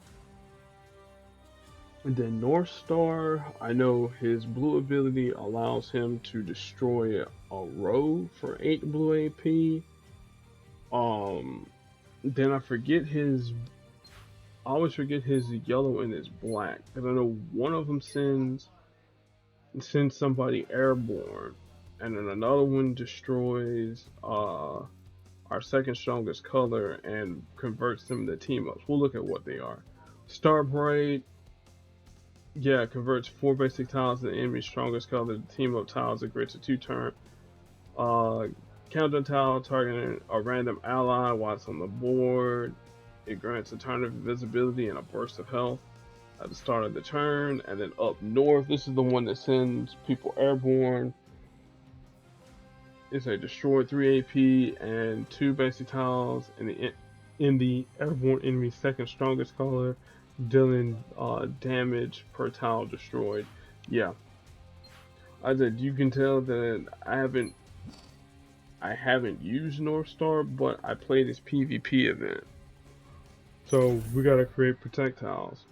then North Star, I know his blue ability allows him to destroy a row for 8 blue AP. Then I always forget his yellow and his black. Because I know one of them sends somebody airborne, and then another one destroys our second strongest color and converts them to team ups. We'll look at what they are. Starbright, yeah, converts 4 basic tiles to the enemy's strongest color to team up tiles. It grants a 2-turn. Countdown tile targeting a random ally while it's on the board. It grants a turn of invisibility and a burst of health at the start of the turn. And then up north, this is the one that sends people airborne. It's a destroy 3 AP and 2 basic tiles in the airborne enemy's second strongest color, dealing damage per tile destroyed. Yeah, you can tell that I haven't used North Star, but I played this PvP event. So we gotta create projectiles.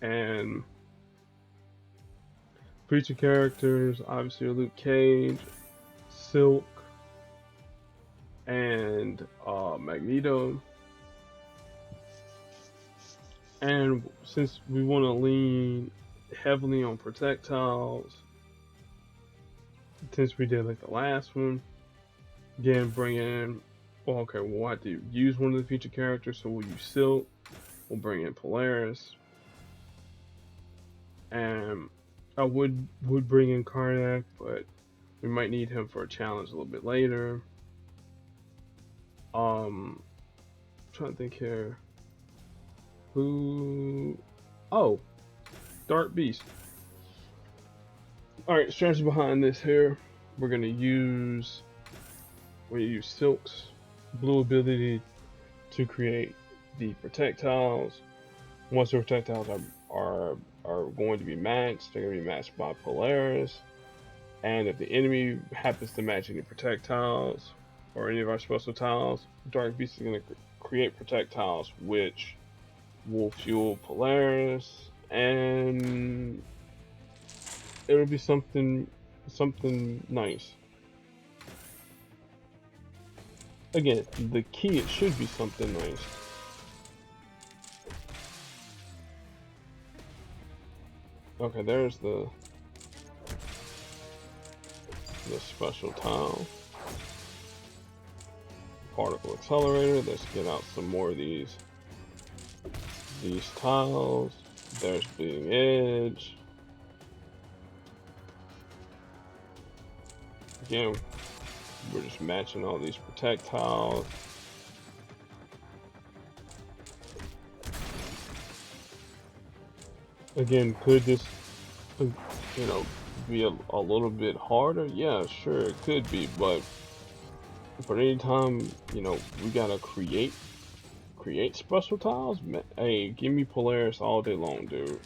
And feature characters, obviously Luke Cage, Silk, and Magneto. And since we want to lean heavily on projectiles, since we did like the last one, again bring in, well, okay, we'll have to use one of the feature characters, so we'll use Silk, we'll bring in Polaris, and I would bring in Karnak, but we might need him for a challenge a little bit later. Trying to think here. Who? Oh, Dark Beast. All right, strategy behind this here. We're gonna use Silk's blue ability to create the projectiles. Once the projectiles are going to be matched, they're going to be matched by Polaris. And if the enemy happens to match any projectiles or any of our special tiles, Dark Beast is going to create projectiles which will fuel Polaris, and it'll be something nice. Again, the key, it should be something nice. Okay, there's the special tile. Particle accelerator. Let's get out some more of these tiles. There's bleeding edge. Again, we're just matching all these projectiles. Again, could this, be a little bit harder? Yeah, sure, it could be, but anytime, we gotta create special tiles, hey, give me Polaris all day long, dude.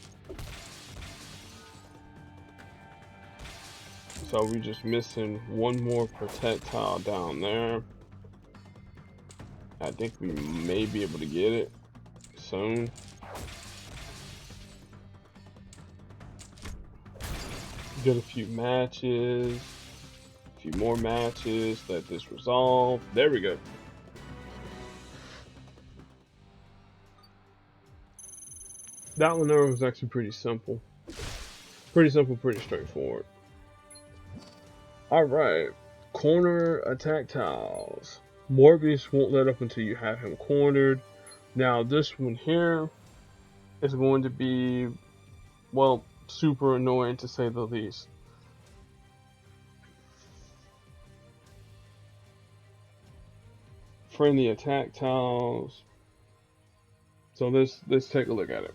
So we're just missing one more projectile down there. I think we may be able to get it soon. Get a few matches, a few more matches, let this resolve. There we go. That one there was actually pretty simple. Pretty simple, pretty straightforward. Alright, corner attack tiles. Morbius won't let up until you have him cornered. Now this one here is going to be, well, super annoying to say the least. Friendly attack tiles. So let's take a look at it.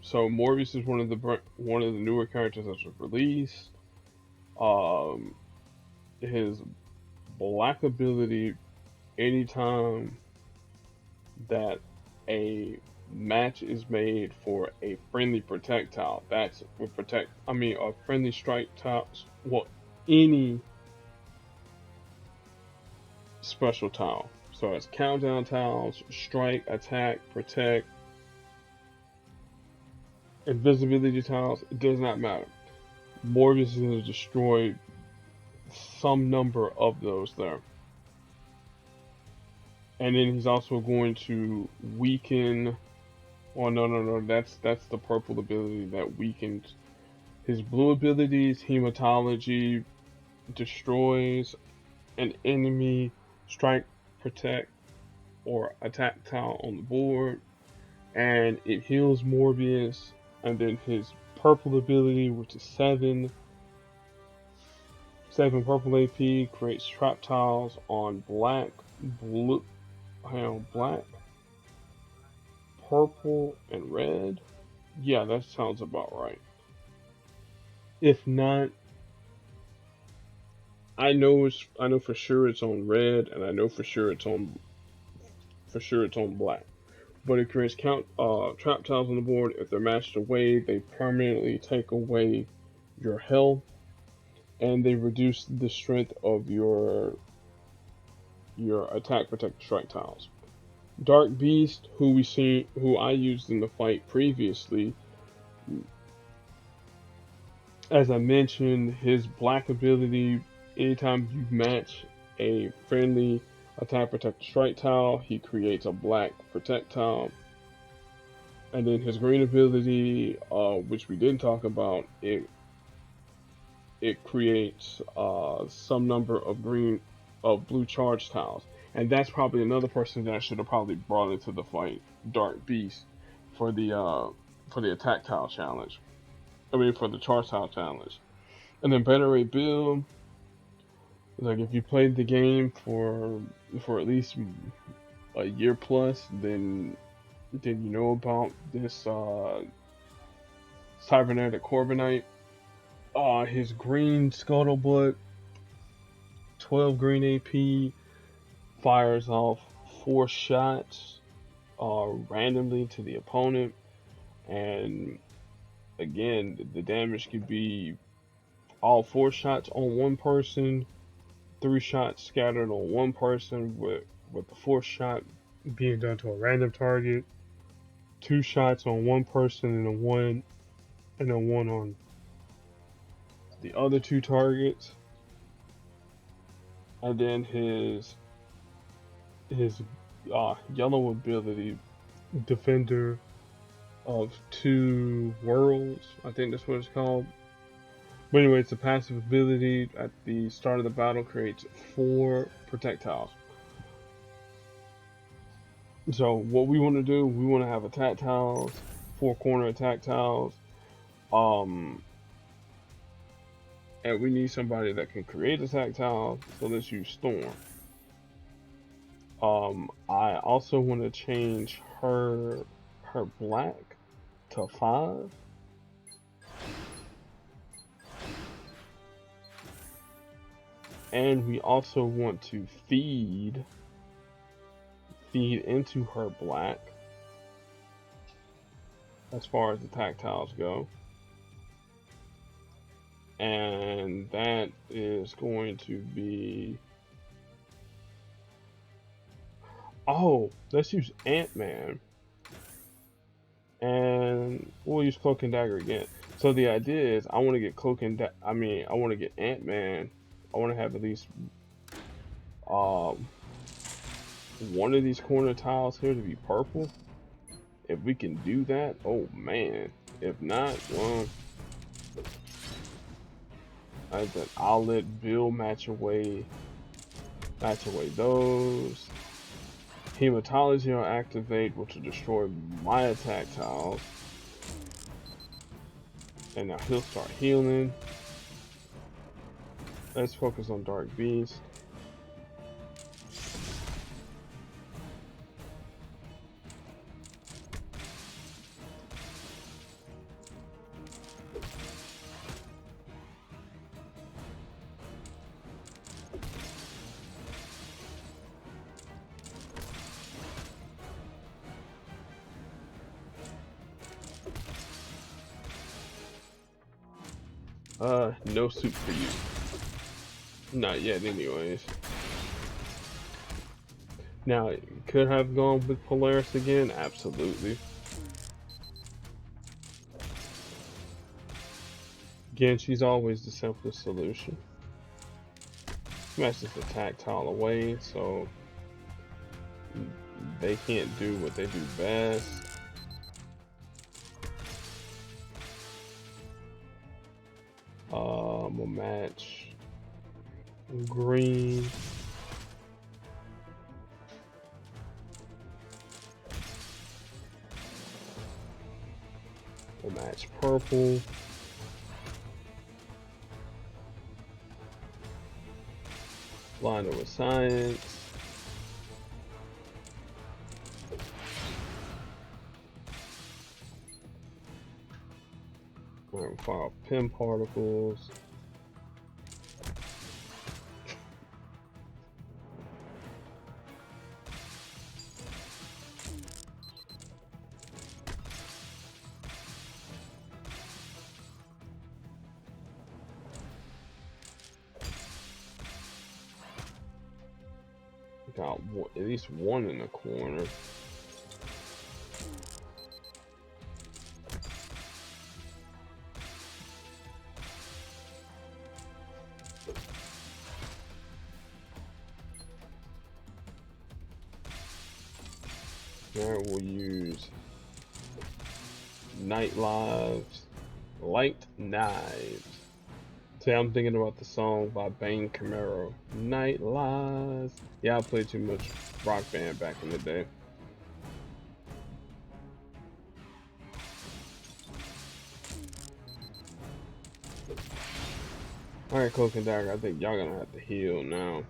So Morbius is one of the newer characters that was released. His black ability, anytime that a match is made for a friendly projectile, that's with a friendly strike tiles, well, any special tile. So it's countdown tiles, strike, attack, protect, invisibility tiles, it does not matter. Morbius is going to destroy some number of those there. And then he's also going to weaken. Oh no, that's the purple ability that weakens. His blue abilities, hematology, destroys an enemy strike, protect, or attack tile on the board, and it heals Morbius. And then his purple ability, which is 7 purple AP, creates trap tiles on black, purple, and red. Yeah, that sounds about right. If not, I know for sure it's on red, and I know for sure it's on black. But it creates trap tiles on the board. If they're matched away, they permanently take away your health, and they reduce the strength of your attack, protect, strike tiles. Dark Beast, who I used in the fight previously, as I mentioned, his black ability, anytime you match a friendly attack, protect, strike tile, he creates a black protect tile. And then his green ability, which we didn't talk about, it creates some number of blue charge tiles. And that's probably another person that I should have probably brought into the fight, Dark Beast, for the attack tile challenge. For the charge tile challenge. And then Better Rate Bill, Like if you played the game for at least a year plus, then you know about this cybernetic Corbinite. His green scuttlebutt, 12 green AP, fires off 4 shots randomly to the opponent, and again the damage could be all 4 shots on one person, 3 shots scattered on one person with the 4th shot being done to a random target, 2 shots on one person and a one on the other 2 targets. And then his yellow ability, Defender of 2 Worlds, I think that's what it's called. But anyway, it's a passive ability at the start of the battle, creates 4 projectiles. So what we want to do, we want to have attack tiles, 4 corner attack tiles, and we need somebody that can create attack tiles. So let's use Storm. I also want to change her black to 5. And we also want to feed into her black as far as the tactiles go. And that is going to be, oh, let's use Ant-Man. And we'll use Cloak and Dagger again. So the idea is I want to get I want to get Ant-Man. I want to have at least one of these corner tiles here to be purple. If we can do that, oh man. If not, well, I'll let Bill match away those. Hematology will activate, which will destroy my attack tiles. And now he'll start healing. Let's focus on Dark Beast. No soup for you. Not yet, anyways. Now, could have gone with Polaris again? Absolutely. Again, she's always the simplest solution. Smash this attack tile away so they can't do what they do best. We'll match green. We'll match purple. Line over science. Fire pin particles. Got at least one in the corner. There we'll use Night Lives, Light Knives. See, I'm thinking about the song by Bane Camaro, Night Lives. Yeah, I played too much Rock Band back in the day. Alright, Cloak and Dagger, I think y'all gonna have to heal now.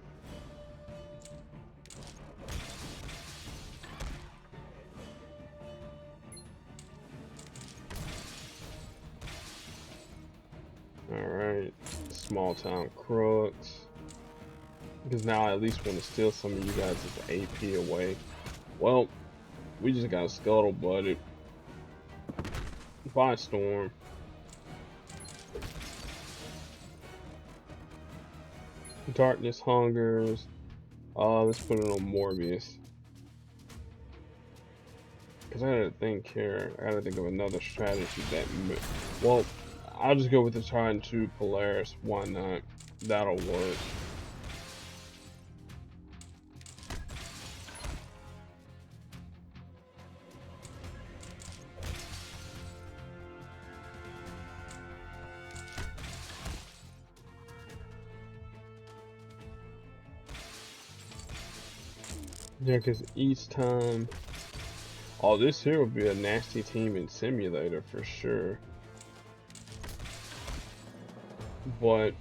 Alright, small town crooks. Because now I at least want to steal some of you guys' AP away. Well, we just got scuttlebutted by Storm. Darkness hungers. Let's put it on Morbius. Because I gotta think here. I gotta think of another strategy that. Well, I'll just go with the trying to Polaris. Why not? That'll work. Yeah, because each time. Oh, this here will be a nasty team in Simulator for sure. But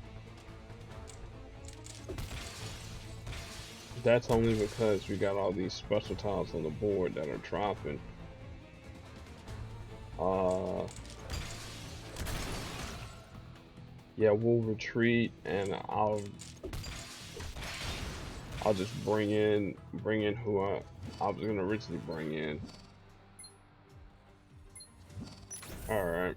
that's only because we got all these special tiles on the board that are dropping. Yeah, we'll retreat and I'll just bring in who I was gonna originally bring in. Alright.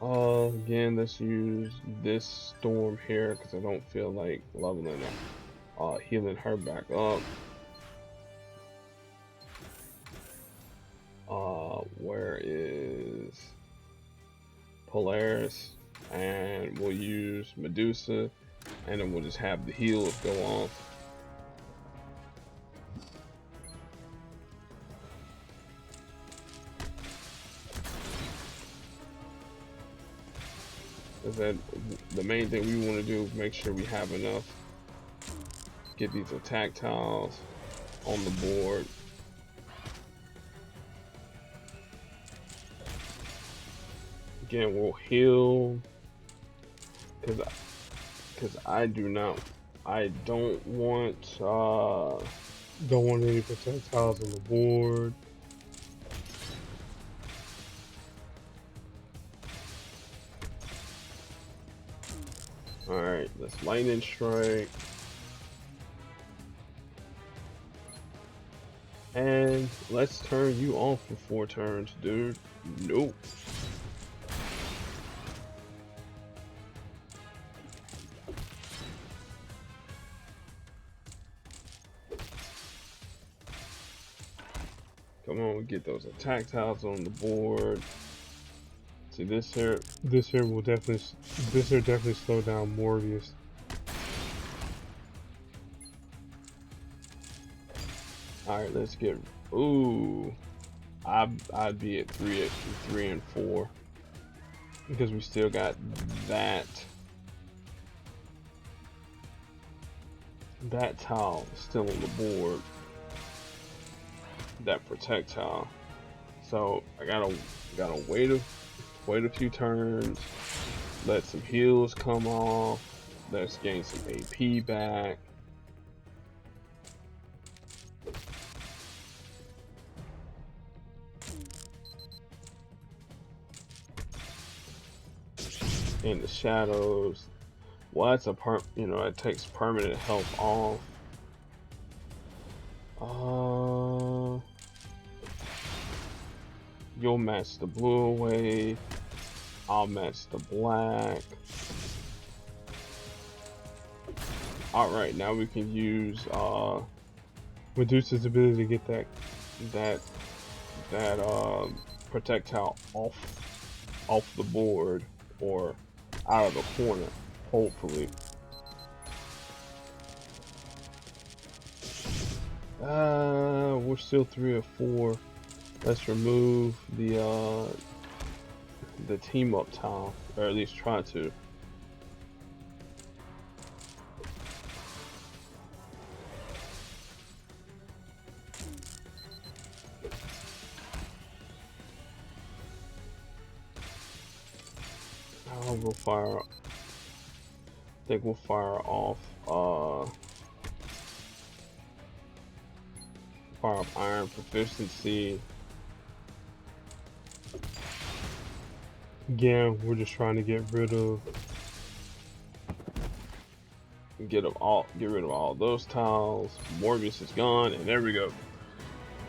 Again, let's use this Storm here because I don't feel like leveling up, healing her back up. Where is Polaris? And we'll use Medusa, and then we'll just have the heals go off. That the main thing we want to do is make sure we have enough. Get these attack tiles on the board. Again, we'll heal because I don't want any projectiles on the board. Alright, let's lightning strike. And let's turn you off for 4 turns, dude. Nope. Come on, we get those attack tiles on the board. See, this here will definitely slow down Morbius. All right, let's get. Ooh, I'd be at three and 4 because we still got that tile still on the board. That protect tile. So I gotta wait a few turns, let some heals come off, let's gain some AP back. In the shadows, well, that's it takes permanent health off. You'll match the blue away. I'll match the black. Alright, now we can use Medusa's ability to get that projectile off the board or out of the corner, hopefully. We're still 3 or 4. Let's remove the team up tile, or at least try to. we'll fire. I think we'll fire off. Fire off iron proficiency. Again, we're just trying to get rid of all those tiles. Morbius is gone, and there we go.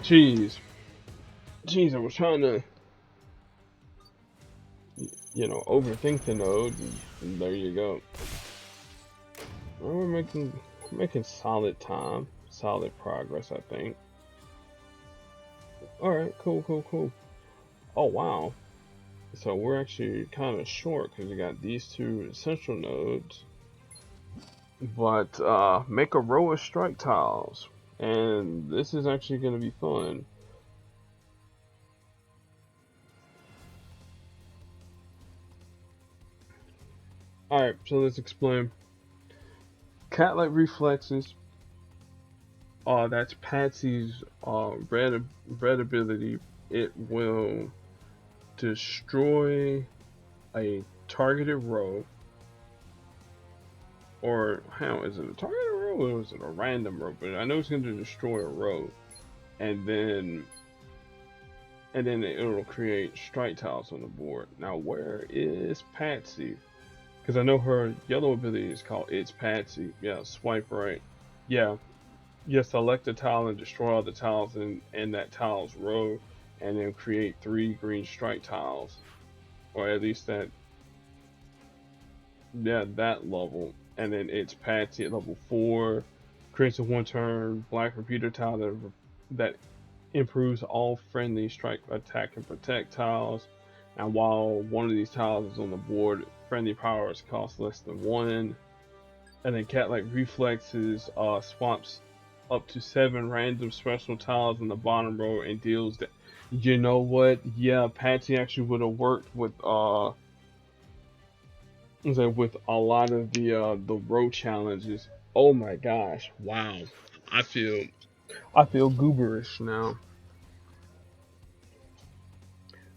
Jeez, I was trying to, you know, overthink the node, and there you go. We're making solid time, solid progress, I think. All right, cool. Oh wow. So we're actually kind of short because we got these two essential nodes. But make a row of strike tiles, and this is actually going to be fun. Alright, so let's explain. Cat-like reflexes. That's Patsy's red ability. It will destroy a targeted row. Or how is it a targeted row or is it a random row? But I know it's going to destroy a row, and then it'll create strike tiles on the board. Now where is Patsy? Because I know her yellow ability is called It's Patsy. Yeah, swipe right. Yeah, select a tile and destroy all the tiles in that tile's row, and then create 3 green strike tiles, or at least that level. And then It's Patsy at level 4 creates a 1-turn black repeater tile that improves all friendly strike, attack, and protect tiles. And while one of these tiles is on the board, friendly powers cost less than 1. And then Cat-like reflexes swaps up to 7 random special tiles in the bottom row and deals that. You know what? Yeah, Patsy actually would have worked with with a lot of the row challenges. Oh my gosh! Wow, I feel gooberish now.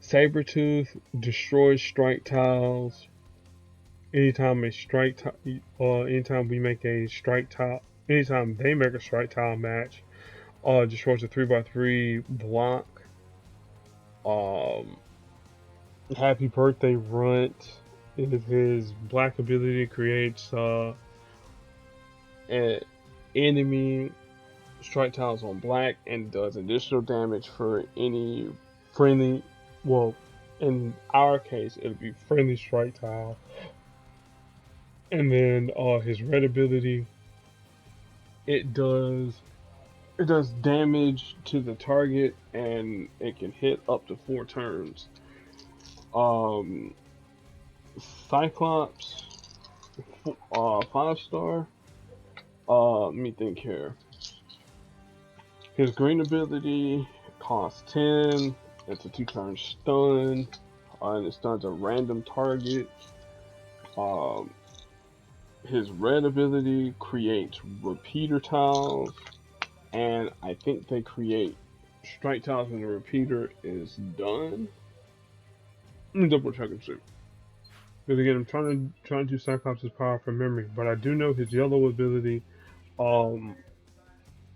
Sabretooth destroys strike tiles. Anytime anytime we make a strike tile, anytime they make a strike tile match, destroys a 3x3 block. Happy Birthday Runt. His black ability creates an enemy strike tiles on black and does additional damage for any friendly. Well, in our case, it'll be friendly strike tile. And then his red ability, it does damage to the target, and it can hit up to 4 turns. Cyclops, 5-star. Let me think here. His green ability costs 10. It's a 2-turn stun, and it stuns a random target. His red ability creates repeater tiles, and I think they create strike tiles when the repeater is done. Let me double check and see. Because again, I'm trying to do Cyclops' power from memory, but I do know his yellow ability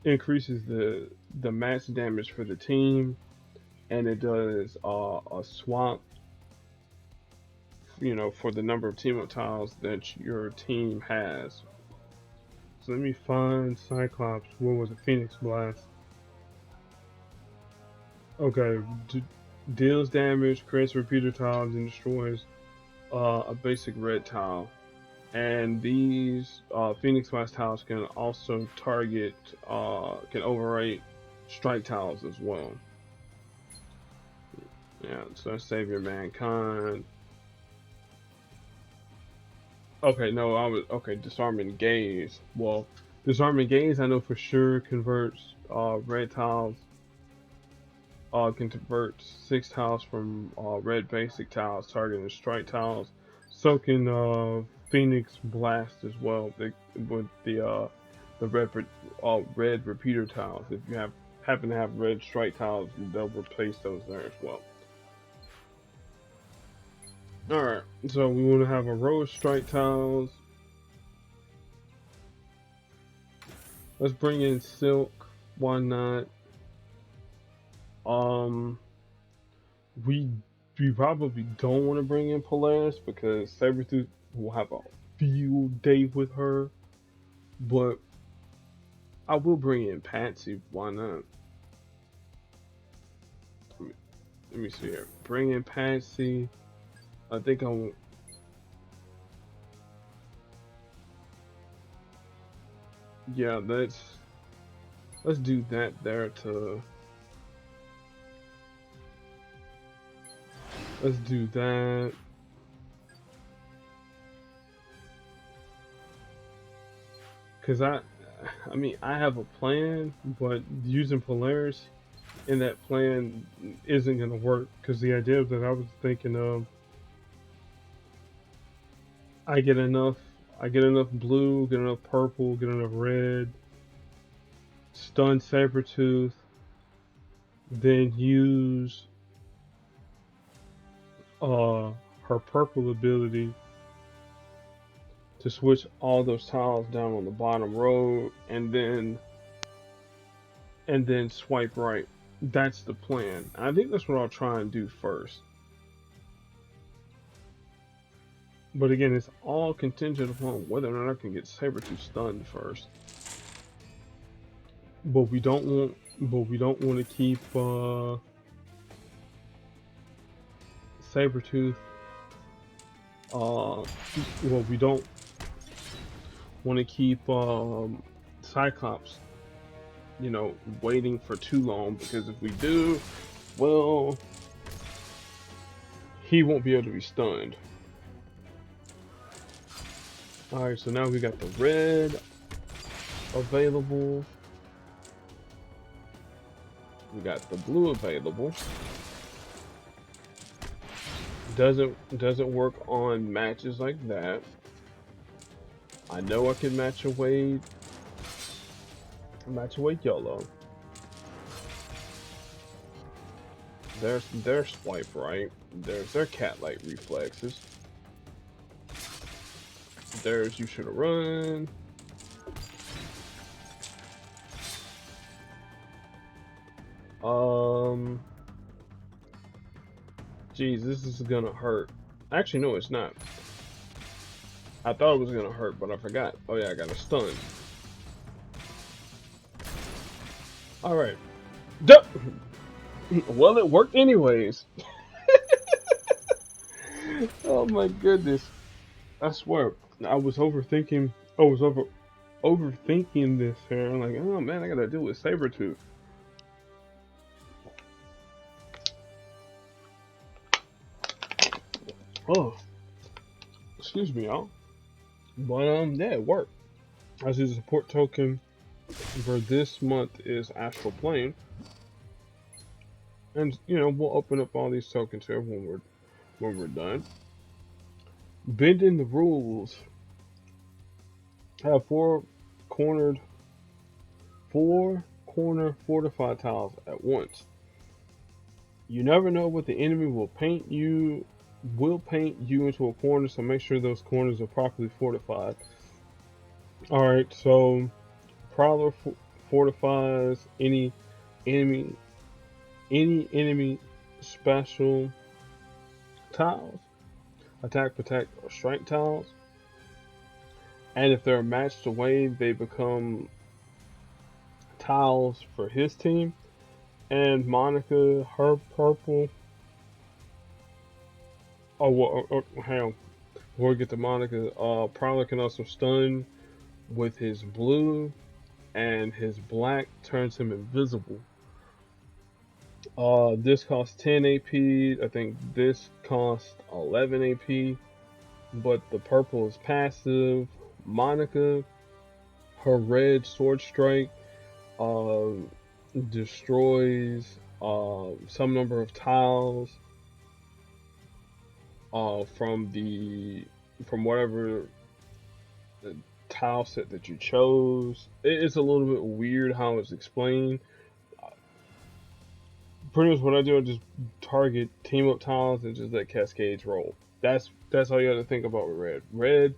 increases the max damage for the team, and it does a swap, you know, for the number of team-up tiles that your team has. So let me find Cyclops. What was it? Phoenix Blast. Okay, deals damage, creates repeater tiles, and destroys a basic red tile. And these Phoenix Blast tiles can also target, can overwrite strike tiles as well. Yeah, so Savior Mankind. Okay, no, Disarming Gaze. Well, Disarming Gaze I know for sure converts red tiles. Can convert 6 tiles from red basic tiles targeting strike tiles. So can Phoenix Blast as well. With the red repeater tiles. If you happen to have red strike tiles, they'll replace those there as well. Alright, so we want to have a row of strike tiles. Let's bring in silk. Why not? Um, we probably don't want to bring in Polaris because Sabretooth will have a field day with her. But I will bring in Patsy. Why not? Let me see here. Bring in Patsy. I think I will. Yeah, let's do that there to. Let's do that. Cause I mean, I have a plan, but using Polaris in that plan isn't gonna work. Cause the idea that I was thinking of, I get enough, blue, get enough purple, get enough red, stun Sabretooth, then use uh her purple ability to switch all those tiles down on the bottom row, and then swipe right. That's the plan. I think that's what I'll try and do first. But again, it's all contingent upon whether or not I can get Sabretooth stunned first. But we don't want to keep Sabretooth. Well, we don't want to keep Cyclops, you know, waiting for too long, because if we do, well, he won't be able to be stunned. Alright, so now we got the red available. We got the blue available. Doesn't work on matches like that. I know I can match away yellow. There's their swipe right. There's their cat-like reflexes. There's you should have run. Geez, this is gonna hurt. Actually, no, it's not. I thought it was gonna hurt, but I forgot. Oh yeah, I got a stun. All right. Well, it worked anyways. Oh my goodness! I swear, I was overthinking. I was overthinking this here. I'm like, oh man, I gotta deal with Sabretooth. Oh, excuse me, y'all. But yeah, it worked. As a support token for this month is Astral Plane, and you know we'll open up all these tokens here when we're done. Bending the rules. Have four corner fortified tiles at once. You never know what the enemy will paint you into a corner, so make sure those corners are properly fortified. Alright, so Prowler fortifies any enemy special tiles, attack, protect, or strike tiles. And if they're matched away, they become tiles for his team. And Monica, her purple. Hang on. Before we get to Monica, Prowler can also stun with his blue, and his black turns him invisible. This costs 10 AP. I think this costs 11 AP. But the purple is passive. Monica, her red sword strike destroys some number of tiles from whatever the tile set that you chose. It's a little bit weird how it's explained. Pretty much what I do, I just target team up tiles and just let cascades roll. That's all you have to think about with red. Red,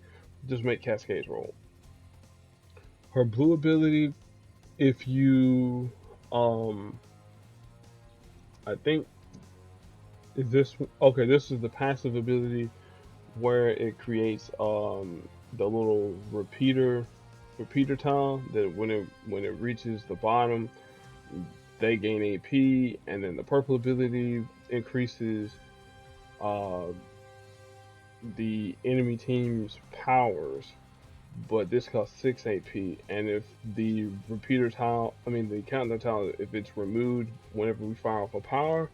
just make cascades roll. Her blue ability, if you I think is this okay, this is the passive ability where it creates the little repeater tile that when it reaches the bottom they gain AP, and then the purple ability increases uh the enemy team's powers, but this costs 6 AP. And if the repeater tile, I mean the counter tile, if it's removed whenever we fire off a power,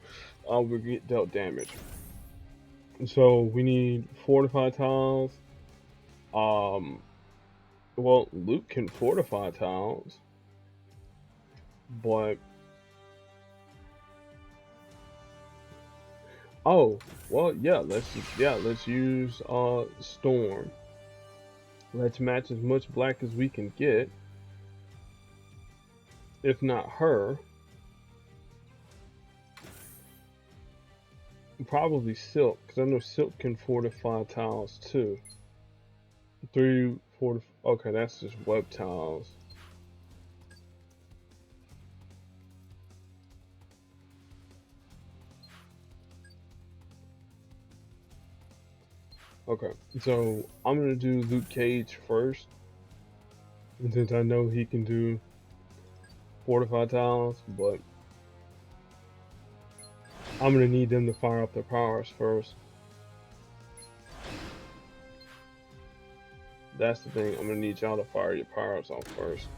we get dealt damage. So we need fortified tiles. Um, well, Luke can fortify tiles, but oh, well, let's use Storm. Let's match as much black as we can get. If not her, probably Silk, because I know Silk can fortify tiles too. 3 4. Okay, that's just web tiles. Okay, so I'm gonna do Luke Cage first, and since I know he can do fortify tiles, but I'm gonna need them to fire up their powers first. That's the thing. I'm gonna need y'all to fire your powers off first.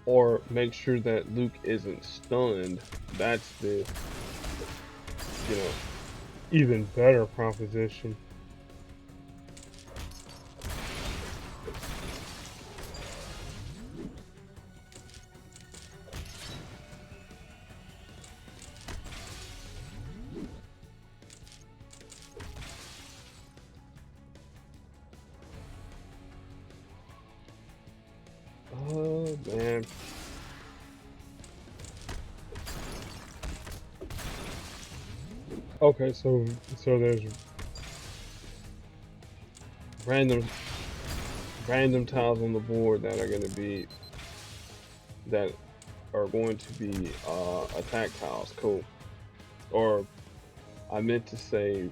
Or make sure that Luke isn't stunned. That's the, you know, even better proposition. Oh man. Okay, so there's random tiles on the board that are that are going to be attack tiles. Cool. Or I meant to say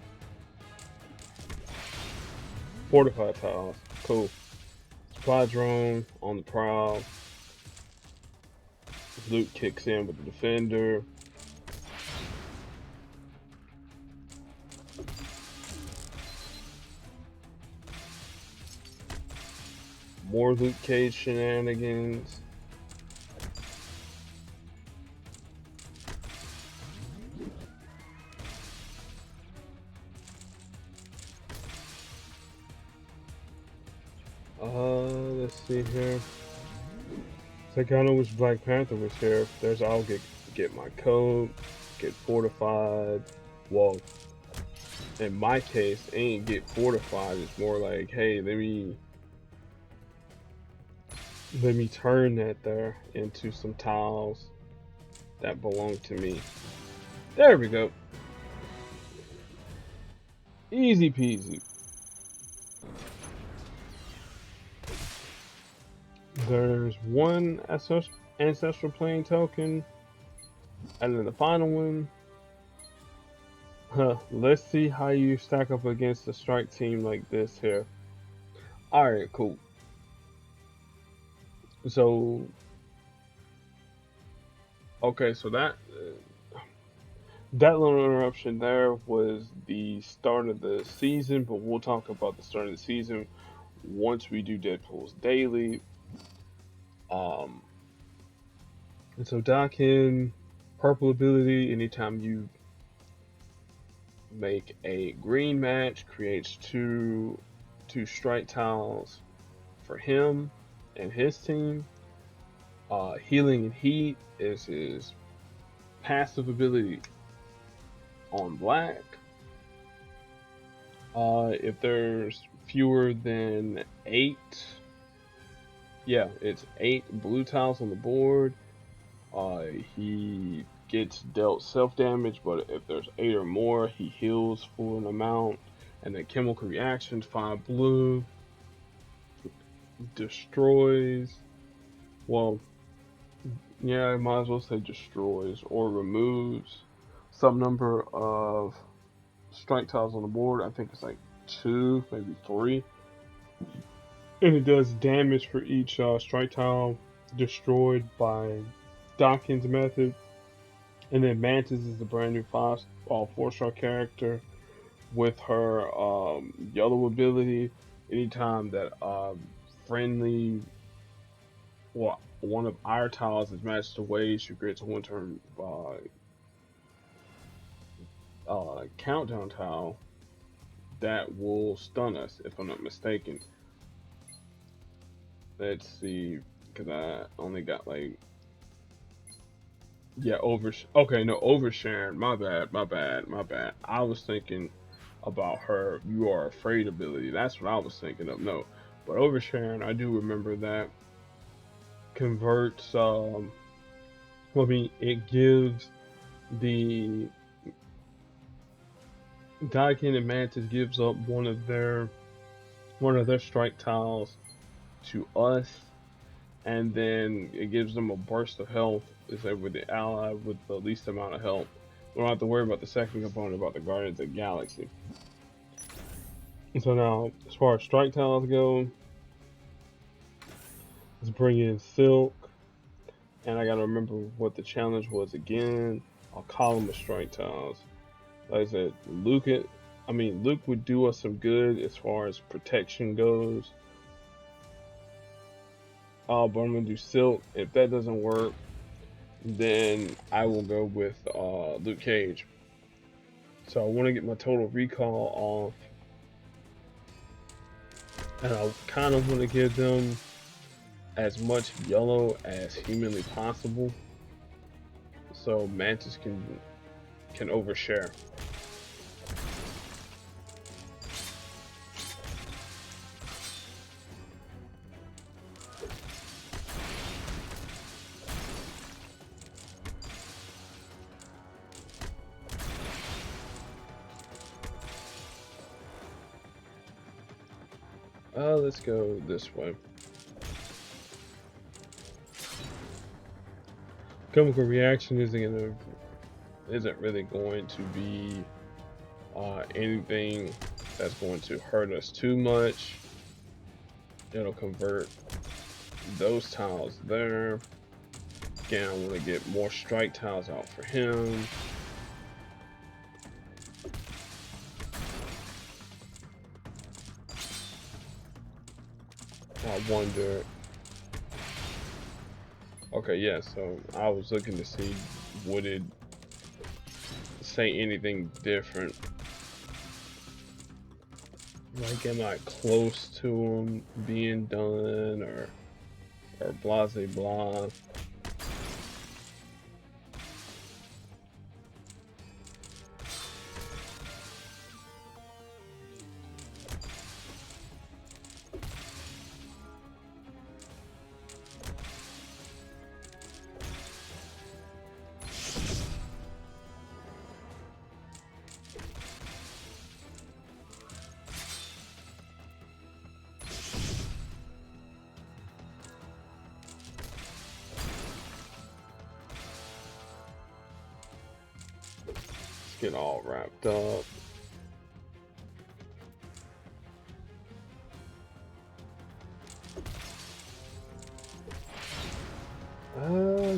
fortified tiles. Cool. Supply drone on the prowl. Luke kicks in with the defender. More Luke Cage shenanigans. Let's see here. So I kind of know which Black Panther was here. There's I'll get my code, get fortified. Well, in my case, ain't get fortified. It's more like, hey, let me turn that there into some tiles that belong to me. There we go. Easy peasy. There's one ancestral plane token, and then the final one. Let's see how you stack up against a strike team like this here. Alright, cool. So, okay, so that little interruption there was the start of the season, but we'll talk about the start of the season once we do Deadpool's daily. And so Dakin, purple ability, anytime you make a green match, creates two strike tiles for him and his team. Healing and Heat is his passive ability on black. If there's fewer than 8, yeah, it's 8 blue tiles on the board. He gets dealt self damage, but if there's 8 or more, he heals for an amount. And then chemical reactions, 5 blue, destroys. Well, yeah, I might as well say destroys or removes some number of strike tiles on the board. I think it's like 2, maybe 3. And it does damage for each strike tile destroyed by Dawkins' method. And then Mantis is a brand new 4-star character with her yellow ability. Anytime that friendly, well, one of our tiles is matched away, she creates a 1-turn countdown tile that will stun us, if I'm not mistaken. Let's see, because I only got like, yeah, oversharing. My bad. I was thinking about her "You Are Afraid" ability. That's what I was thinking of. No, but oversharing, I do remember that converts. It gives the Daikin and Mantis gives up one of their strike tiles to us, and then it gives them a burst of health. Is that with the ally with the least amount of health? We don't have to worry about the second component about the Guardians of the Galaxy. So now, as far as strike tiles go, let's bring in Silk, and I gotta remember what the challenge was again. A column of strike tiles. Like I said, Luke would do us some good as far as protection goes. But I'm gonna do Silk. If that doesn't work, then I will go with Luke Cage. So I want to get my total recall off, and I kind of want to give them as much yellow as humanly possible, so Mantis can overshare. Let's go this way. Chemical reaction isn't really going to be anything that's going to hurt us too much. It'll convert those tiles there. Again, I want to get more strike tiles out for him. I wonder. Okay, yeah, so I was looking to see would it say anything different. Like, am I close to him being done or blah blah? Get all wrapped up.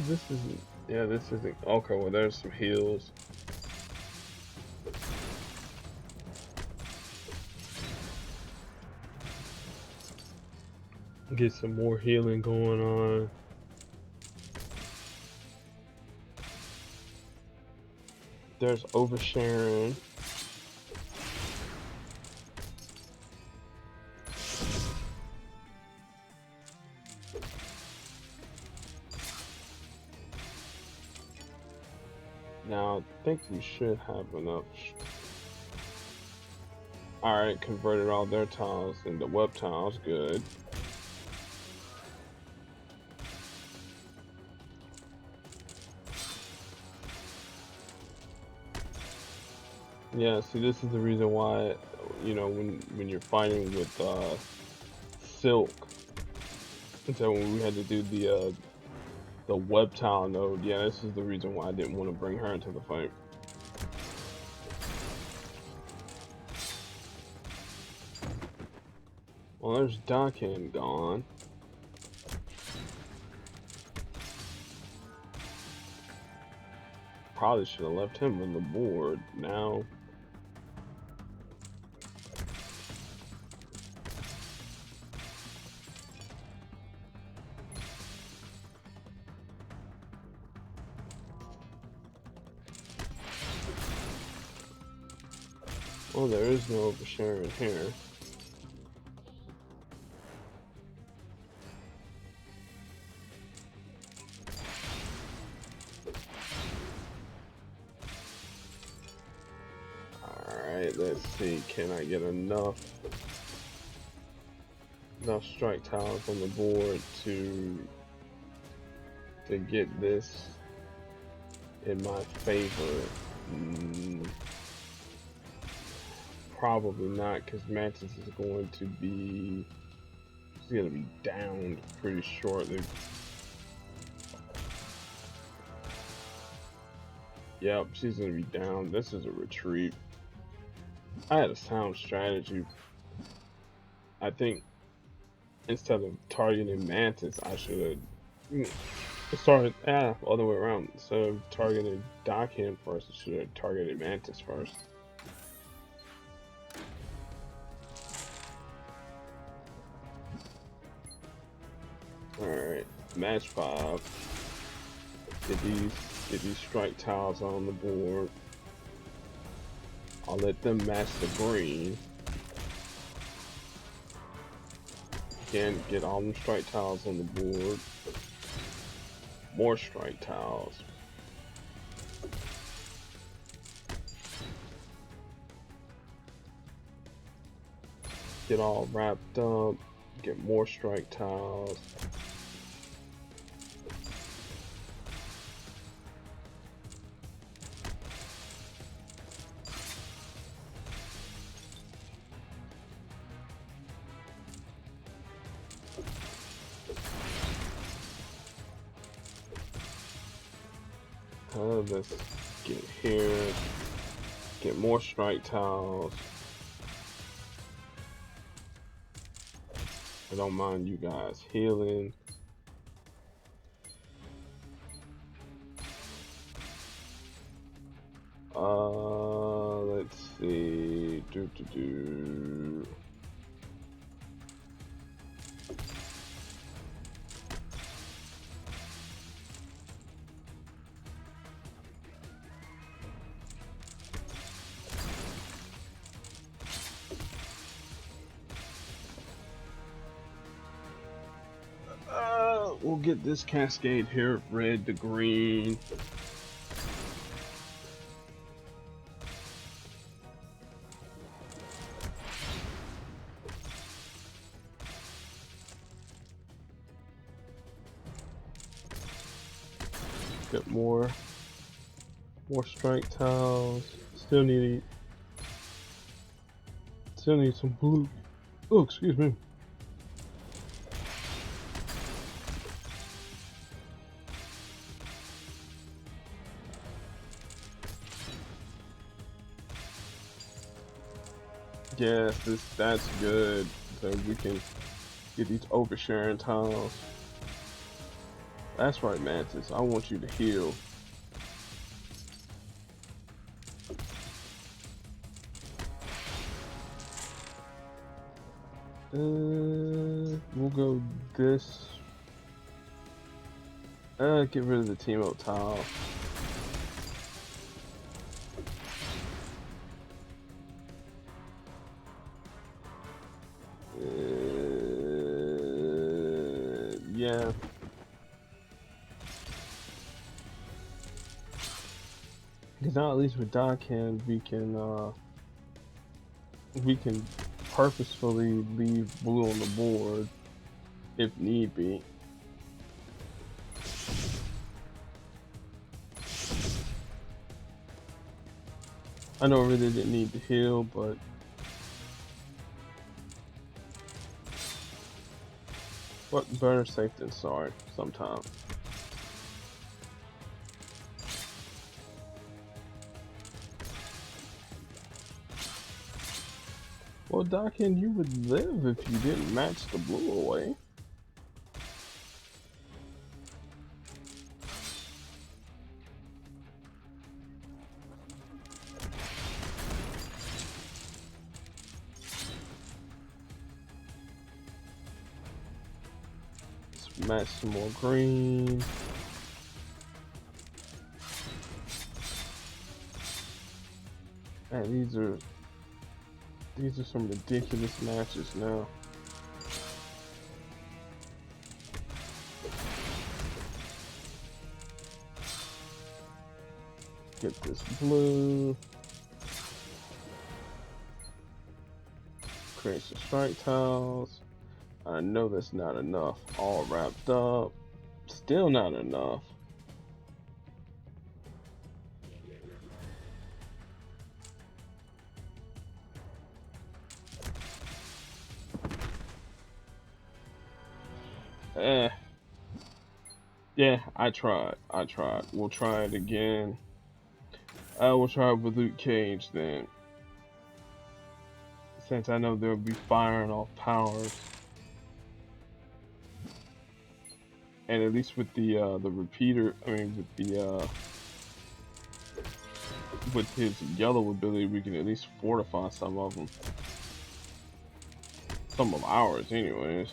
This isn't, okay, well there's some heals. Get some more healing going on. There's oversharing. Now, I think we should have enough. Alright, converted all their tiles into web tiles. Good. Yeah, see, this is the reason why, you know, when you're fighting with Silk, and so when we had to do the web tile node, yeah, this is the reason why I didn't want to bring her into the fight. Well, there's Dakin gone. Probably should have left him on the board. Now, oh, there is no oversharing here. Alright, let's see. Can I get enough strike tiles on the board to get this in my favor? Probably not, because Mantis is going to be downed pretty shortly. Yep, she's gonna be down. This is a retreat. I had a sound strategy. I think instead of targeting Mantis, I should have started other way around. Instead of targeting Dakin first, I should have targeted Mantis first. Alright, match 5. Get these strike tiles on the board. I'll let them match the green. Again, get all them strike tiles on the board. More strike tiles. Get all wrapped up. Get more strike tiles. Let's get here. Get more strike tiles. I don't mind you guys healing. Let's see. We'll get this cascade here, red to green. Get more strike tiles. Still need some blue. Oh, excuse me. Yes, that's good. So we can get these oversharing tiles. That's right, Mantis. I want you to heal. We'll go this. Get rid of the team up tile. Yeah. Because now at least with Dakin, we can purposefully leave blue on the board if need be. I know I really didn't need to heal, but what better safe than sorry sometimes. Well, Dakin, you would live if you didn't match the blue away. Let's match some more green. And these are some ridiculous matches now. Get this blue. Create some strike tiles. I know that's not enough. All wrapped up. Still not enough. Yeah, I tried. We'll try it again. I will try it with Luke Cage then. Since I know they'll be firing off powers. And at least with the repeater, I mean with his yellow ability, we can at least fortify some of them. Some of ours, anyways.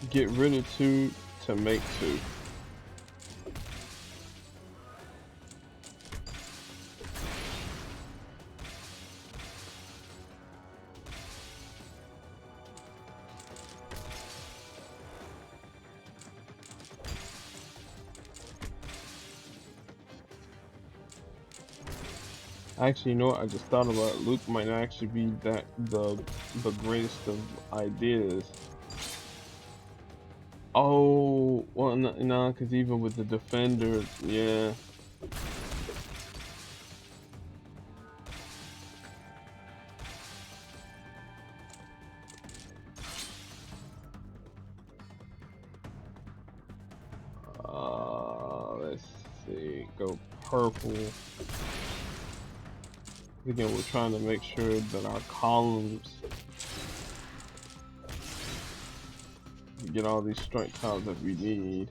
Get rid of 2 to make 2. Actually, you know what? I just thought about it. Luke might actually be the greatest of ideas. Oh, well, no, because even with the defender, yeah. Let's see. Go purple. Again, we're trying to make sure that our columns get all these strike tiles that we need.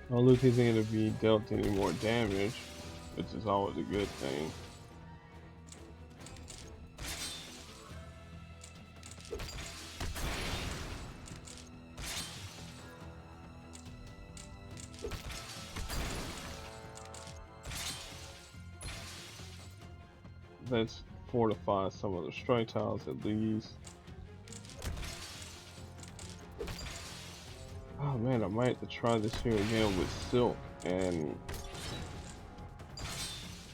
Well, Luke isn't going to be dealt any more damage, which is always a good thing. Let's fortify some of the strike tiles at least. Oh man, I might have to try this here again with silk, and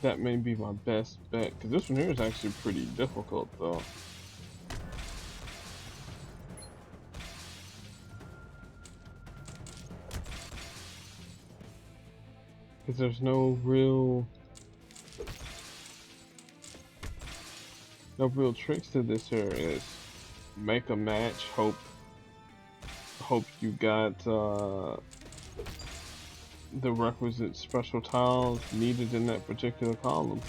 that may be my best bet, because this one here is actually pretty difficult though. Because there's no real tricks to this here. Is make a match, hope you got the requisite special tiles needed in that particular column.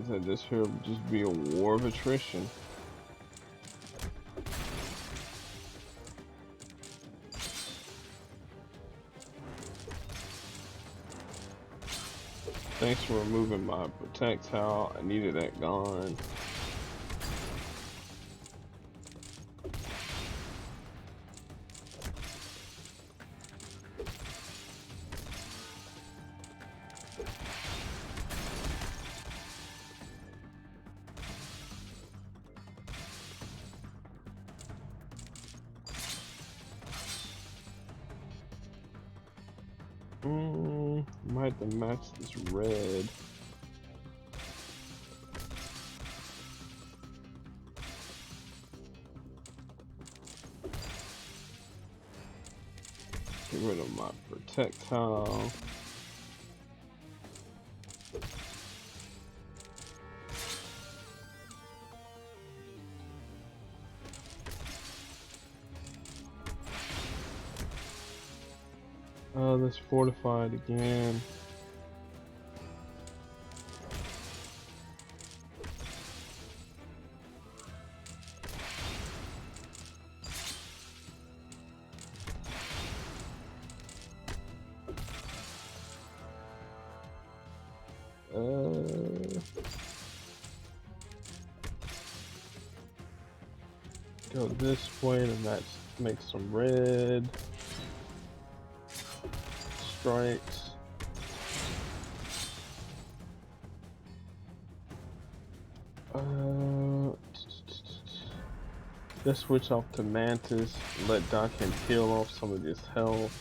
That this here would just be a war of attrition. Thanks for removing my protect towel. I needed that gone. Might have to match this red. Get rid of my projectile. Oh, this fortified again. Go this way to make some red strikes. Let's switch off to Mantis. Let Dokken peel off some of this health.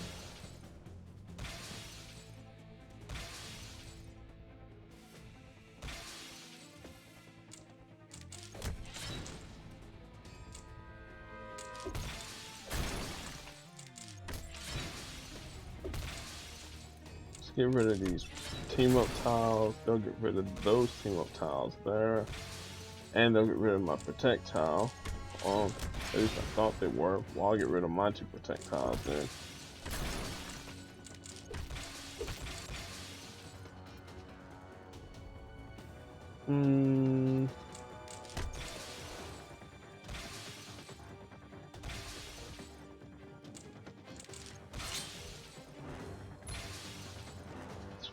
Get rid of these team up tiles. They'll get rid of those team up tiles there, and they'll get rid of my protect tile. At least I thought they were. Well, I'll get rid of my 2 protect tiles then.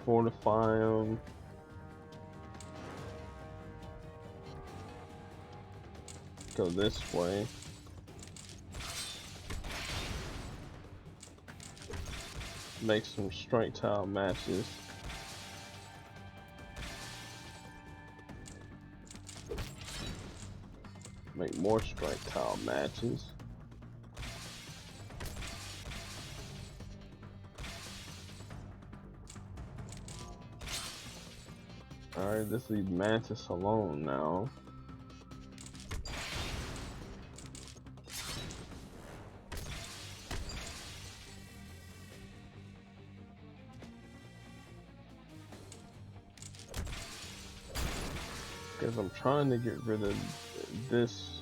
Fortify them. Go this way. Make some strike tile matches. Make more strike tile matches. Alright, this leaves Mantis alone now. Because I'm trying to get rid of this.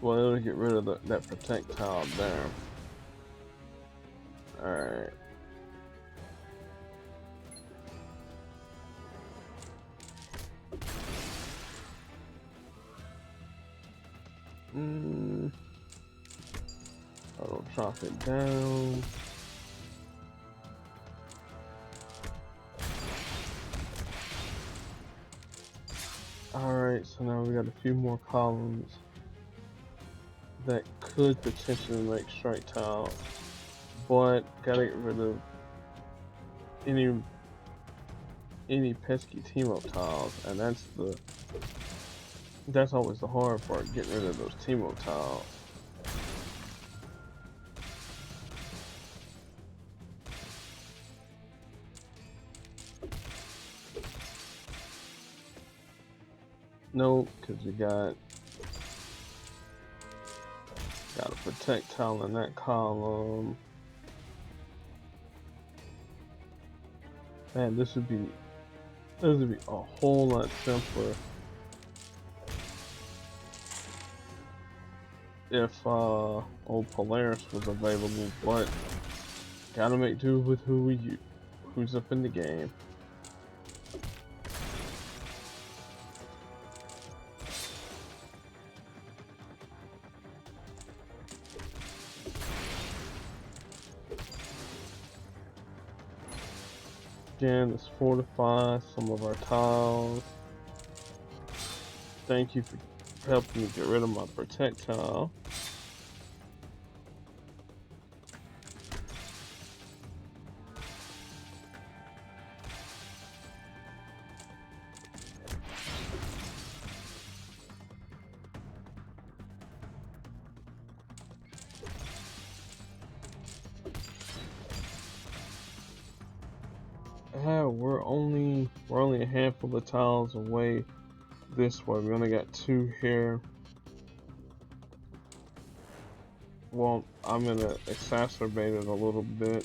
Well, it'll get rid of that protect tile there. Alright. I'll chop it down. Alright, so now we got a few more columns that could potentially make strike tile, but gotta get rid of any pesky team up tiles, and that's always the hard part, getting rid of those team up tiles. Nope, because we got a protect tile in that column. Man, this would be a whole lot simpler if old Polaris was available, but gotta make do with who's up in the game. Again, let's fortify some of our tiles. Thank you for helping me get rid of my protect tile. we're only a handful of tiles away this way. We only got 2 here. Well, I'm gonna exacerbate it a little bit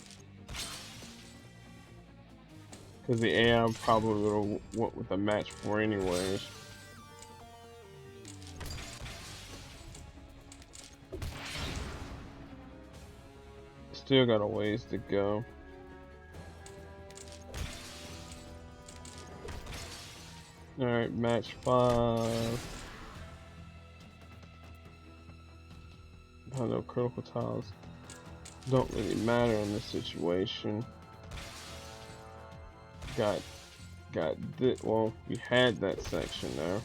because the AI probably would have went with a match for anyways. Still got a ways to go. Alright, match 5. I know critical tiles don't really matter in this situation. Got this. Well, we had that section there.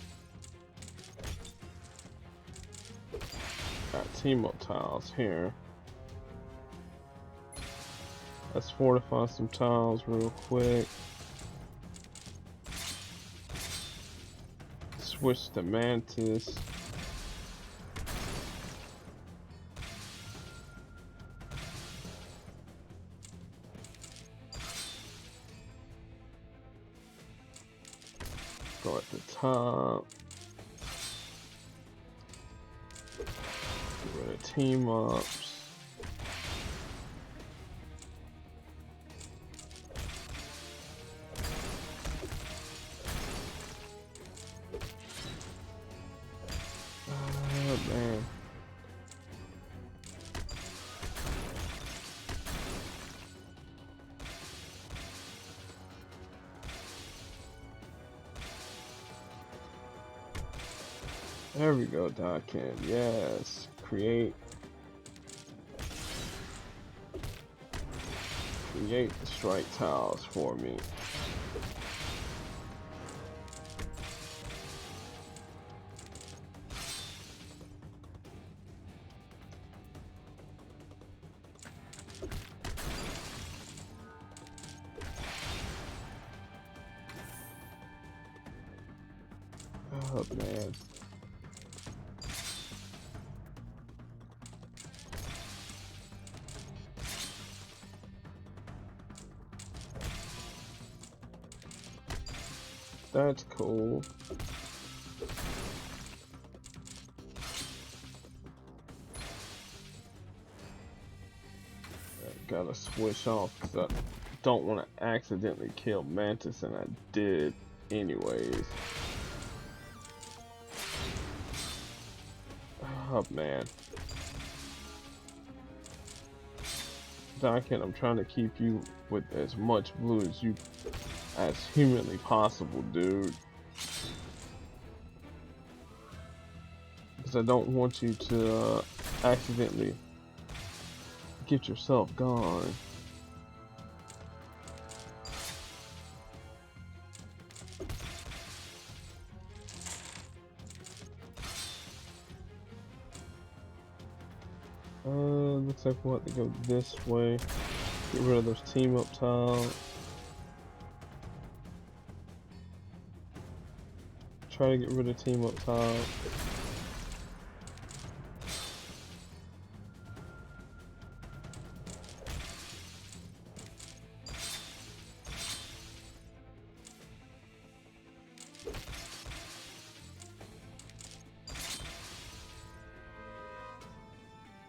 Got team up tiles here. Let's fortify some tiles real quick. Switch to Mantis. Go at the top. Get rid of team ups. Oh man. There we go, Dockin. Yes. Create the strike tiles for me. Oh man. That's cool. Gotta switch off because I don't want to accidentally kill Mantis, and I did anyways. Oh man. Dockin, I'm trying to keep you with as much blue as humanly possible, dude. Because I don't want you to accidentally get yourself gone. Looks like we'll have to go this way. Get rid of those team up tiles. Try to get rid of team up tiles.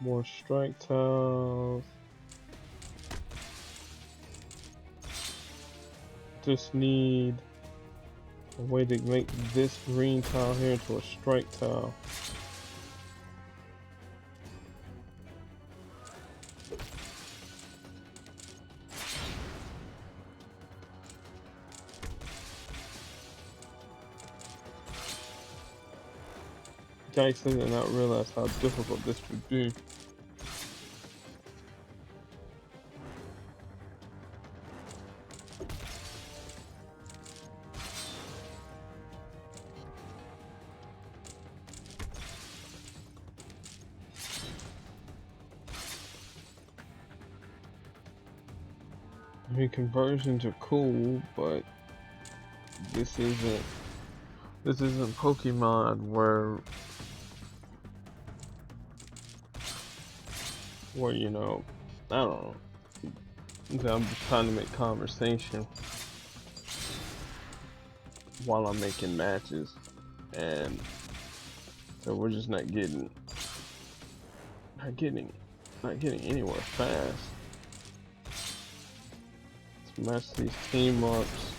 More strike tiles. Just need a way to make this green tile here into a strike tile. Yikes, I did not realize how difficult this would be. I mean, conversions are cool, but this isn't Pokemon where you know, I don't know. I'm just trying to make conversation. while I'm making matches, and so we're just not getting anywhere fast. Let's match these team ups.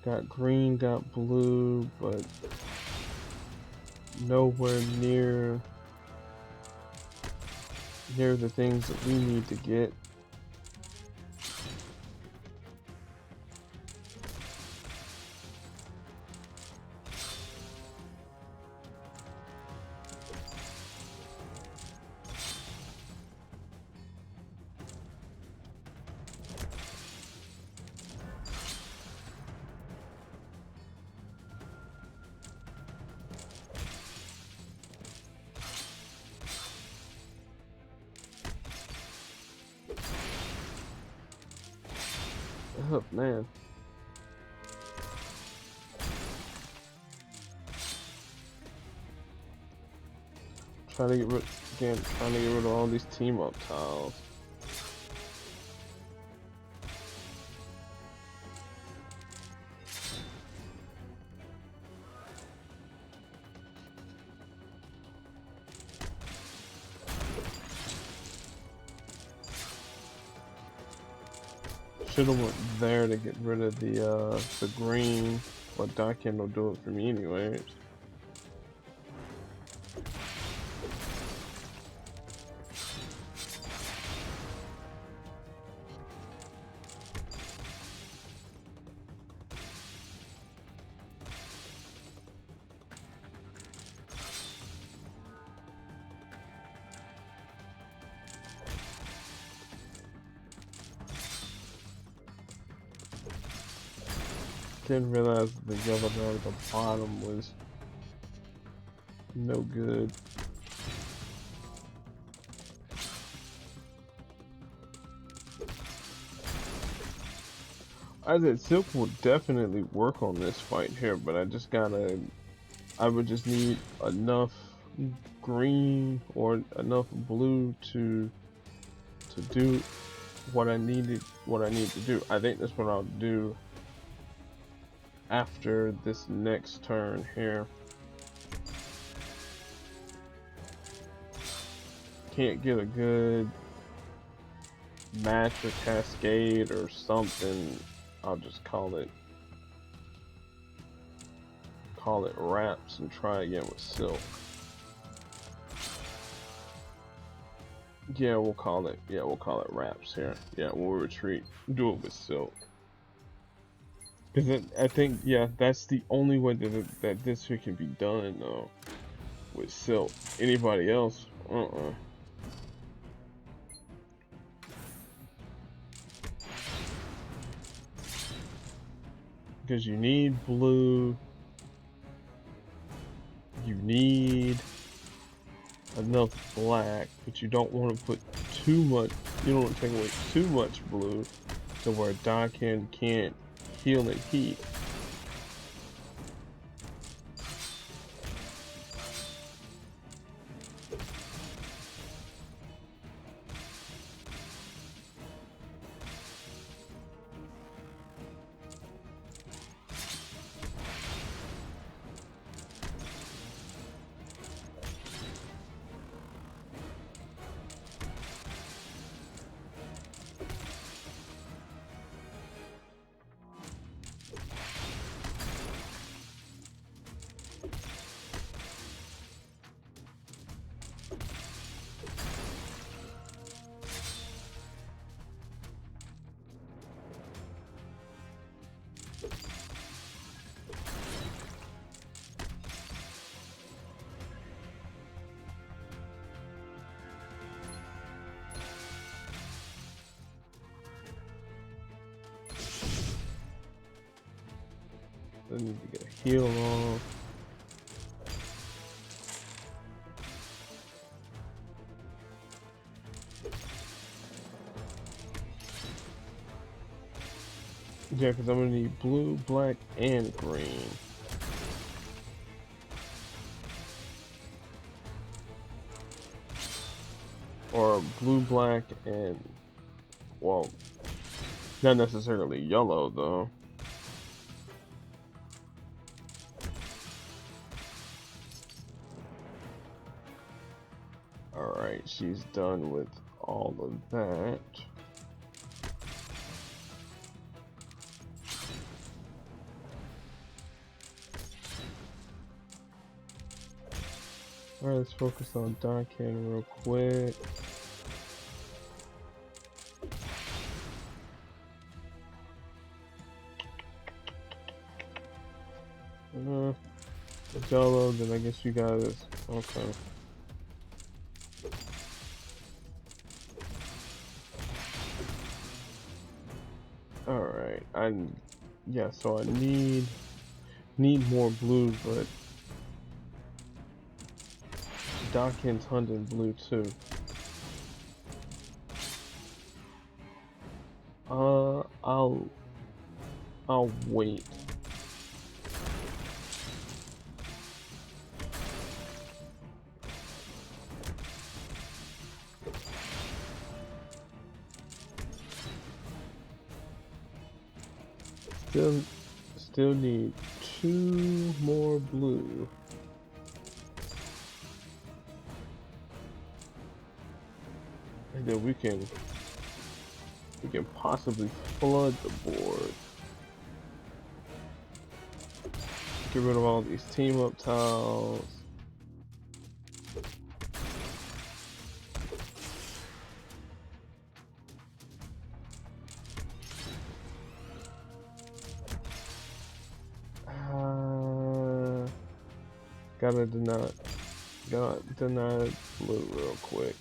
Got green, got blue, but nowhere near the things that we need to get. Oh man. Trying to get rid of all these team up tiles. Should have went there to get rid of the green, but Darkin will do it for me anyways. Didn't realize the yellow down at the bottom was no good. I said Silk will definitely work on this fight here, but I would just need enough green or enough blue to do what I need to do. I think that's what I'll do after this next turn here. Can't get a good match or cascade or something, I'll just call it wraps and try again with Silk. Yeah, we'll call it wraps here. Yeah, we'll retreat. Do it with Silk. Because I think, yeah, that's the only way that this here can be done, though, with Silk. Anybody else, Because you need blue, you need enough black, but you don't want to put too much, you don't want to take away too much blue to where Darkin can't heal and heat. I need to get a heal off. Yeah, because I'm gonna need blue, black, and green. Or blue, black, and, well, not necessarily yellow though. Alright, she's done with all of that. Alright, let's focus on docking real quick. It's yellow, then I guess you guys, okay. Alright, yeah, so I need more blue, but Dawkins hunting blue too. I'll wait. Still need 2 more blue. And then we can possibly flood the board. Get rid of all these team up tiles. Gotta deny blue real quick.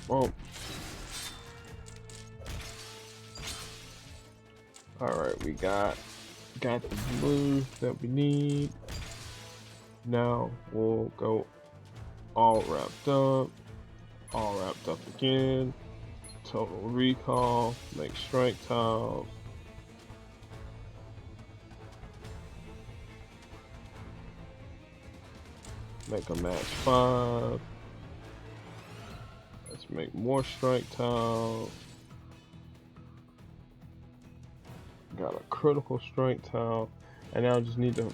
Oh. Alright, we got the blue that we need. Now we'll go all wrapped up again. Total recall, make strike tiles. Make a match 5. Let's make more strike tiles. Got a critical strike tile, and now I just need to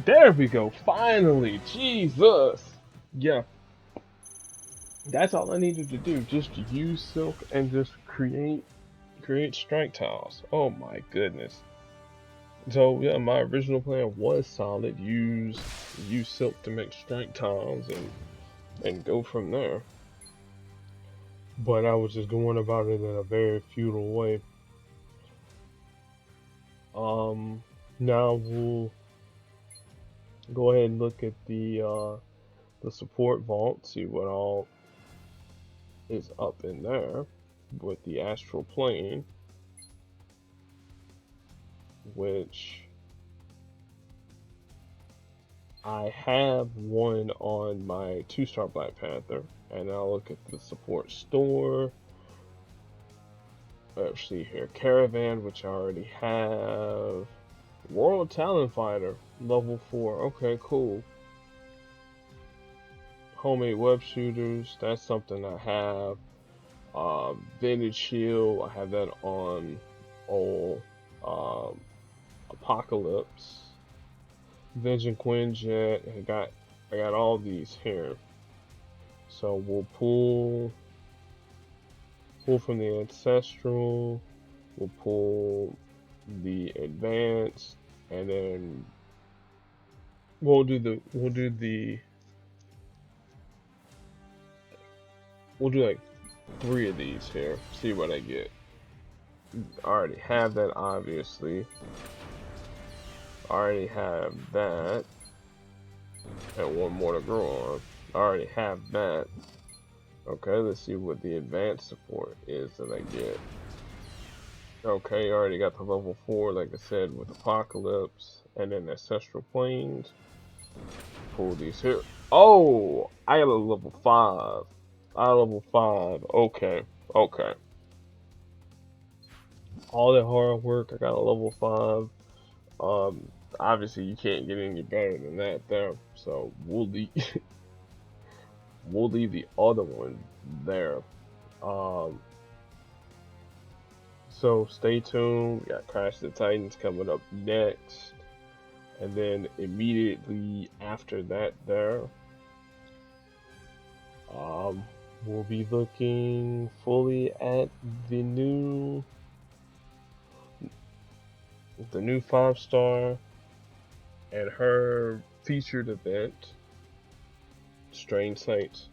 there we go, finally. Jesus. Yeah, that's all I needed to do, just use silk and just create strike tiles. Oh my goodness. So yeah, my original plan was solid. Use silk to make strike tiles and go from there. But I was just going about it in a very futile way. Now we'll go ahead and look at the support vault, see what all is up in there with the astral plane, which I have one on my 2-star Black Panther, and I'll look at the support store. Let's see here, Caravan, which I already have. World Talent Fighter, level 4. Okay, cool. Homemade web shooters, that's something I have. Vintage shield, I have that on old Apocalypse. Vengeance Quinjet, I got all these here. So we'll pull from the ancestral, we'll pull the advanced, and then we'll do like 3 of these here, see what I get. I already have that, obviously. I already have that, and 1 more to grow on. I already have that. Okay, let's see what the advanced support is that I get. Okay, already got the level 4, like I said, with Apocalypse, and then Ancestral Plains. Pull these here. Oh, I got a level 5. I got a level 5. Okay, okay. All that hard work, I got a level 5. Obviously you can't get any better than that there. So we'll leave, we'll leave the other one there. Um, so stay tuned. We got Crash the Titans coming up next. And then immediately after that there, um, we'll be looking fully at the new 5-star and her featured event, Strange Saints.